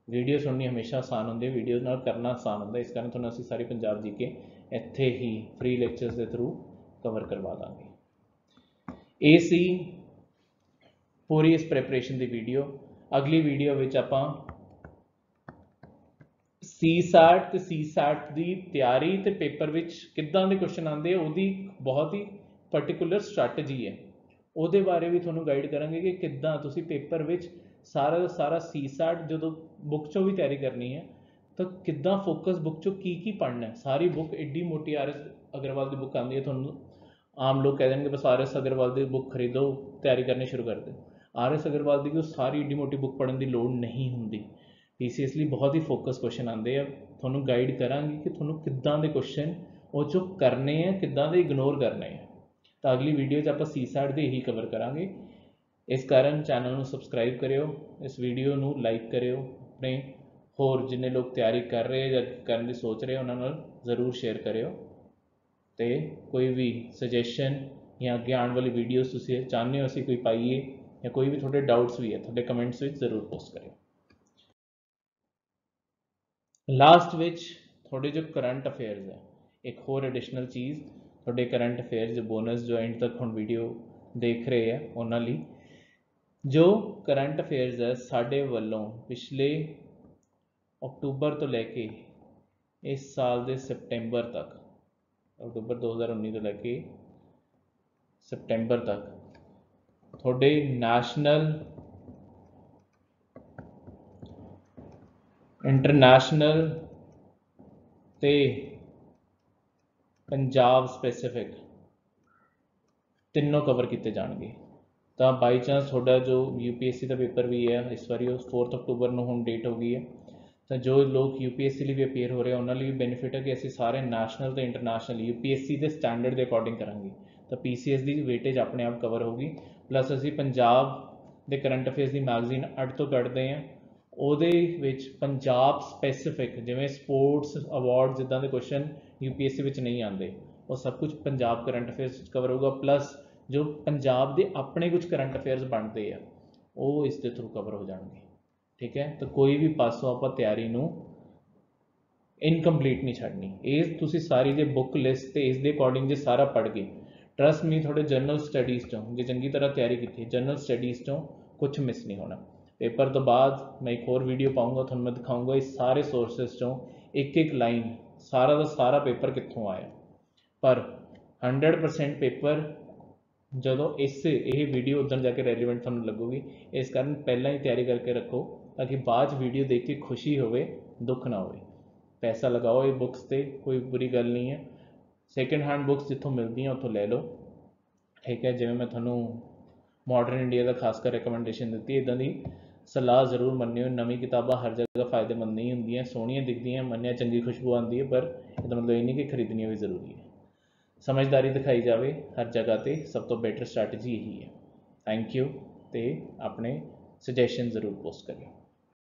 ਵੀਡੀਓ ਸੁਣਨੀ ਹਮੇਸ਼ਾ ਆਸਾਨ ਹੁੰਦੀ ਹੈ, ਵੀਡੀਓ ਨਾਲ ਕਰਨਾ ਆਸਾਨ ਹੁੰਦਾ। ਇਸ ਕਾਰਨ ਤੁਹਾਨੂੰ ਅਸੀਂ ਸਾਰੀ ਪੰਜਾਬ ਜੀਕੇ ਇੱਥੇ ਹੀ ਫ੍ਰੀ ਲੈਕਚਰਸ ਦੇ ਥਰੂ ਕਵਰ ਕਰਵਾ ਦਾਂਗੇ। ਇਹ ਸੀ ਪੂਰੀ ਇਸ ਪ੍ਰੈਪਰੇਸ਼ਨ ਦੀ ਵੀਡੀਓ। ਅਗਲੀ ਵੀਡੀਓ ਵਿੱਚ ਆਪਾਂ CSAT ਅਤੇ CSAT ਦੀ ਤਿਆਰੀ ਅਤੇ ਪੇਪਰ ਵਿੱਚ ਕਿੱਦਾਂ ਦੇ ਕੁਐਸਚਨ ਆਉਂਦੇ ਆ, ਉਹਦੀ ਬਹੁਤ ਹੀ ਪਰਟੀਕੂਲਰ ਸਟ੍ਰੈਟਜੀ ਹੈ, ਉਹਦੇ ਬਾਰੇ ਵੀ ਤੁਹਾਨੂੰ ਗਾਈਡ ਕਰਾਂਗੇ ਕਿ ਕਿੱਦਾਂ ਤੁਸੀਂ ਪੇਪਰ ਵਿੱਚ ਸਾਰਾ ਦਾ ਸਾਰਾ CSAT ਜਦੋਂ ਬੁੱਕ 'ਚੋਂ ਵੀ ਤਿਆਰੀ ਕਰਨੀ ਹੈ ਤਾਂ ਕਿੱਦਾਂ ਫੋਕਸ ਬੁੱਕ 'ਚੋਂ ਕੀ ਪੜ੍ਹਨਾ ਹੈ। ਸਾਰੀ ਬੁੱਕ ਐਡੀ ਮੋਟੀ RS ਅਗਰਵਾਲ ਦੀ ਬੁੱਕ ਆਉਂਦੀ ਹੈ, ਤੁਹਾਨੂੰ ਆਮ ਲੋਕ ਕਹਿ ਦੇਣਗੇ ਬਸ RS ਅਗਰਵਾਲ ਦੀ ਬੁੱਕ ਖਰੀਦੋ, ਤਿਆਰੀ ਕਰਨੀ ਸ਼ੁਰੂ ਕਰ ਦਿਓ। RS ਅਗਰਵਾਲ ਦੀ ਉਹ ਸਾਰੀ ਐਡੀ ਮੋਟੀ ਬੁੱਕ ਪੜ੍ਹਨ ਦੀ ਲੋੜ ਨਹੀਂ ਹੁੰਦੀ। PCS ਲਈ ਬਹੁਤ ਹੀ ਫੋਕਸ ਕੁਐਸਚਨ ਆਉਂਦੇ ਆ। ਤੁਹਾਨੂੰ ਗਾਈਡ ਕਰਾਂਗੇ ਕਿ ਤੁਹਾਨੂੰ ਕਿੱਦਾਂ ਦੇ ਕੁਐਸਚਨ ਉਹ 'ਚੋਂ ਕਰਨੇ ਆ, ਕਿੱਦਾਂ ਦੇ ਇਗਨੋਰ ਕਰਨੇ ਆ। ਤਾਂ ਅਗਲੀ ਵੀਡੀਓ 'ਚ ਆਪਾਂ CSAT ਦੇ ਹੀ ਕਵਰ ਕਰਾਂਗੇ। ਇਸ ਕਾਰਨ ਚੈਨਲ ਨੂੰ ਸਬਸਕ੍ਰਾਈਬ ਕਰਿਓ, ਇਸ ਵੀਡੀਓ ਨੂੰ ਲਾਈਕ ਕਰਿਓ, ਆਪਣੇ ਹੋਰ ਜਿੰਨੇ ਲੋਕ ਤਿਆਰੀ ਕਰ ਰਹੇ ਜਾਂ ਕਰਨ ਦੀ ਸੋਚ ਰਹੇ ਉਹਨਾਂ ਨਾਲ ਜ਼ਰੂਰ ਸ਼ੇਅਰ ਕਰਿਓ। ਅਤੇ ਕੋਈ ਵੀ ਸੁਜੈਸ਼ਨ ਜਾਂ ਅੱਗੇ ਆਉਣ ਵਾਲੀ ਵੀਡੀਓਜ਼ ਤੁਸੀਂ ਚਾਹੁੰਦੇ ਹੋ ਅਸੀਂ ਕੋਈ ਪਾਈਏ, ਜਾਂ ਕੋਈ ਵੀ ਤੁਹਾਡੇ ਡਾਊਟਸ ਵੀ ਹੈ ਤੁਹਾਡੇ ਕਮੈਂਟਸ ਵਿੱਚ ਜ਼ਰੂਰ ਪੋਸਟ ਕਰਿਓ। ਲਾਸਟ ਵਿੱਚ ਤੁਹਾਡੇ ਜੋ ਕਰੰਟ ਅਫੇਅਰਸ ਹੈ, ਇੱਕ ਹੋਰ ਐਡੀਸ਼ਨਲ ਚੀਜ਼ ਤੁਹਾਡੇ ਕਰੰਟ ਅਫੇਅਰਸ ਜੋ ਬੋਨਸ ਜੋ ਐਂਡ ਤੱਕ ਹੁਣ ਵੀਡੀਓ ਦੇਖ ਰਹੇ ਆ ਉਹਨਾਂ ਲਈ, ਜੋ ਕਰੰਟ ਅਫੇਅਰਸ ਹੈ ਸਾਡੇ ਵੱਲੋਂ ਪਿਛਲੇ ਅਕਤੂਬਰ ਤੋਂ ਲੈ ਕੇ ਇਸ ਸਾਲ ਦੇ ਸਪਟੈਂਬਰ ਤੱਕ, ਅਕਤੂਬਰ 2019 ਤੋਂ ਲੈ ਕੇ ਸਪਟੈਂਬਰ ਤੱਕ ਤੁਹਾਡੇ ਨੈਸ਼ਨਲ, ਇੰਟਰਨੈਸ਼ਨਲ ਅਤੇ ਪੰਜਾਬ ਸਪੈਸੀਫਿਕ ਤਿੰਨੋਂ ਕਵਰ ਕੀਤੇ ਜਾਣਗੇ। ਤਾਂ ਬਾਈ ਚਾਂਸ ਤੁਹਾਡਾ ਜੋ UPSC ਦਾ ਪੇਪਰ ਵੀ ਹੈ ਇਸ ਵਾਰੀ ਉਹ 4 ਅਕਤੂਬਰ ਨੂੰ ਹੁਣ ਡੇਟ ਹੋ ਗਈ ਹੈ, ਤਾਂ ਜੋ ਲੋਕ UPSC ਲਈ ਵੀ ਅਪੀਅਰ ਹੋ ਰਹੇ ਉਹਨਾਂ ਲਈ ਵੀ ਬੈਨੀਫਿਟ ਹੈ ਕਿ ਅਸੀਂ ਸਾਰੇ ਨੈਸ਼ਨਲ ਅਤੇ ਇੰਟਰਨੈਸ਼ਨਲ UPSC ਦੇ ਸਟੈਂਡਰਡ ਦੇ ਅਕੋਰਡਿੰਗ ਕਰਾਂਗੇ। ਤਾਂ PCS ਦੀ ਵੇਟੇਜ ਆਪਣੇ ਆਪ ਕਵਰ ਹੋਊਗੀ। ਪਲੱਸ ਅਸੀਂ ਪੰਜਾਬ ਦੇ ਕਰੰਟ ਅਫੇਅਰਸ ਦੀ ਮੈਗਜ਼ੀਨ ਅੱਡ ਤੋਂ ਕੱਢਦੇ ਹਾਂ, ਉਹਦੇ ਵਿੱਚ ਪੰਜਾਬ ਸਪੈਸੀਫਿਕ ਜਿਵੇਂ ਸਪੋਰਟਸ ਅਵਾਰਡ ਜਿੱਦਾਂ ਦੇ ਕੁਐਸਚਨ UPSC ਵਿੱਚ ਨਹੀਂ ਆਉਂਦੇ, ਉਹ ਸਭ ਕੁਝ ਪੰਜਾਬ ਕਰੰਟ ਅਫੇਅਰਸ ਵਿੱਚ ਕਵਰ ਹੋਊਗਾ। ਪਲੱਸ ਜੋ ਪੰਜਾਬ ਦੇ ਆਪਣੇ ਕੁਝ ਕਰੰਟ ਅਫੇਅਰਸ ਬਣਦੇ ਆ ਉਹ ਇਸ ਦੇ ਥਰੂ ਕਵਰ ਹੋ ਜਾਣਗੇ। ਠੀਕ ਹੈ, ਤਾਂ ਕੋਈ ਵੀ ਪਾਸੋਂ ਆਪਾਂ ਤਿਆਰੀ ਨੂੰ ਇਨਕੰਪਲੀਟ ਨਹੀਂ ਛੱਡਣੀ। ਇਹ ਤੁਸੀਂ ਸਾਰੀ ਜੇ ਬੁੱਕ ਲਿਸਟ ਅਤੇ ਇਸ ਦੇ ਅਕੋਰਡਿੰਗ ਜੇ ਸਾਰਾ ਪੜ੍ਹ ਗਏ, ਟਰਸਟ ਮੀ ਤੁਹਾਡੇ ਜਨਰਲ ਸਟੱਡੀਜ਼ 'ਚੋਂ ਜੇ ਚੰਗੀ ਤਰ੍ਹਾਂ ਤਿਆਰੀ ਕੀਤੀ ਜਨਰਲ ਸਟੱਡੀਜ਼ 'ਚੋਂ ਕੁਛ ਮਿਸ ਨਹੀਂ ਹੋਣਾ। ਪੇਪਰ ਤੋਂ ਬਾਅਦ ਮੈਂ ਇੱਕ ਹੋਰ ਵੀਡੀਓ ਪਾਊਂਗਾ, ਤੁਹਾਨੂੰ ਮੈਂ ਦਿਖਾਊਂਗਾ ਇਸ ਸਾਰੇ ਸੋਰਸਿਸ 'ਚੋਂ ਇੱਕ ਲਾਈਨ ਸਾਰਾ ਦਾ ਸਾਰਾ ਪੇਪਰ ਕਿੱਥੋਂ ਆਇਆ। ਪਰ 100% ਪੇਪਰ ਜਦੋਂ ਇਹ ਵੀਡੀਓ ਉੱਧਰ ਜਾ ਕੇ ਰੈਲੀਵੈਂਟ ਤੁਹਾਨੂੰ ਲੱਗੂਗੀ। ਇਸ ਕਾਰਨ ਪਹਿਲਾਂ ਹੀ ਤਿਆਰੀ ਕਰਕੇ ਰੱਖੋ ताकि बाद वीडियो देख के खुशी होवे, दुख ना होवे। पैसा लगाओ ये बुक्स ते, कोई बुरी गल नहीं है। सैकेंड हैंड बुक्स जितों मिलती उत्थों ले लो, ठीक है। जिवें मैं थोनों मॉडर्न इंडिया का खासकर रिकमेंडेशन दी, इदां दी सलाह जरूर मन्नियो। नवीं किताबां हर जगह फायदेमंद नहीं होंदियां, सोहणियां दिखदियां, मन्निया चंगी खुशबू आती है, पर इसदा मतलब ये नहीं कि खरीदनियां भी जरूरी है। समझदारी दिखाई जाए हर जगह पर, सब तो बेटर स्ट्रैटेजी यही है। थैंक यू, तो अपने सजैशन जरूर पोस्ट करें।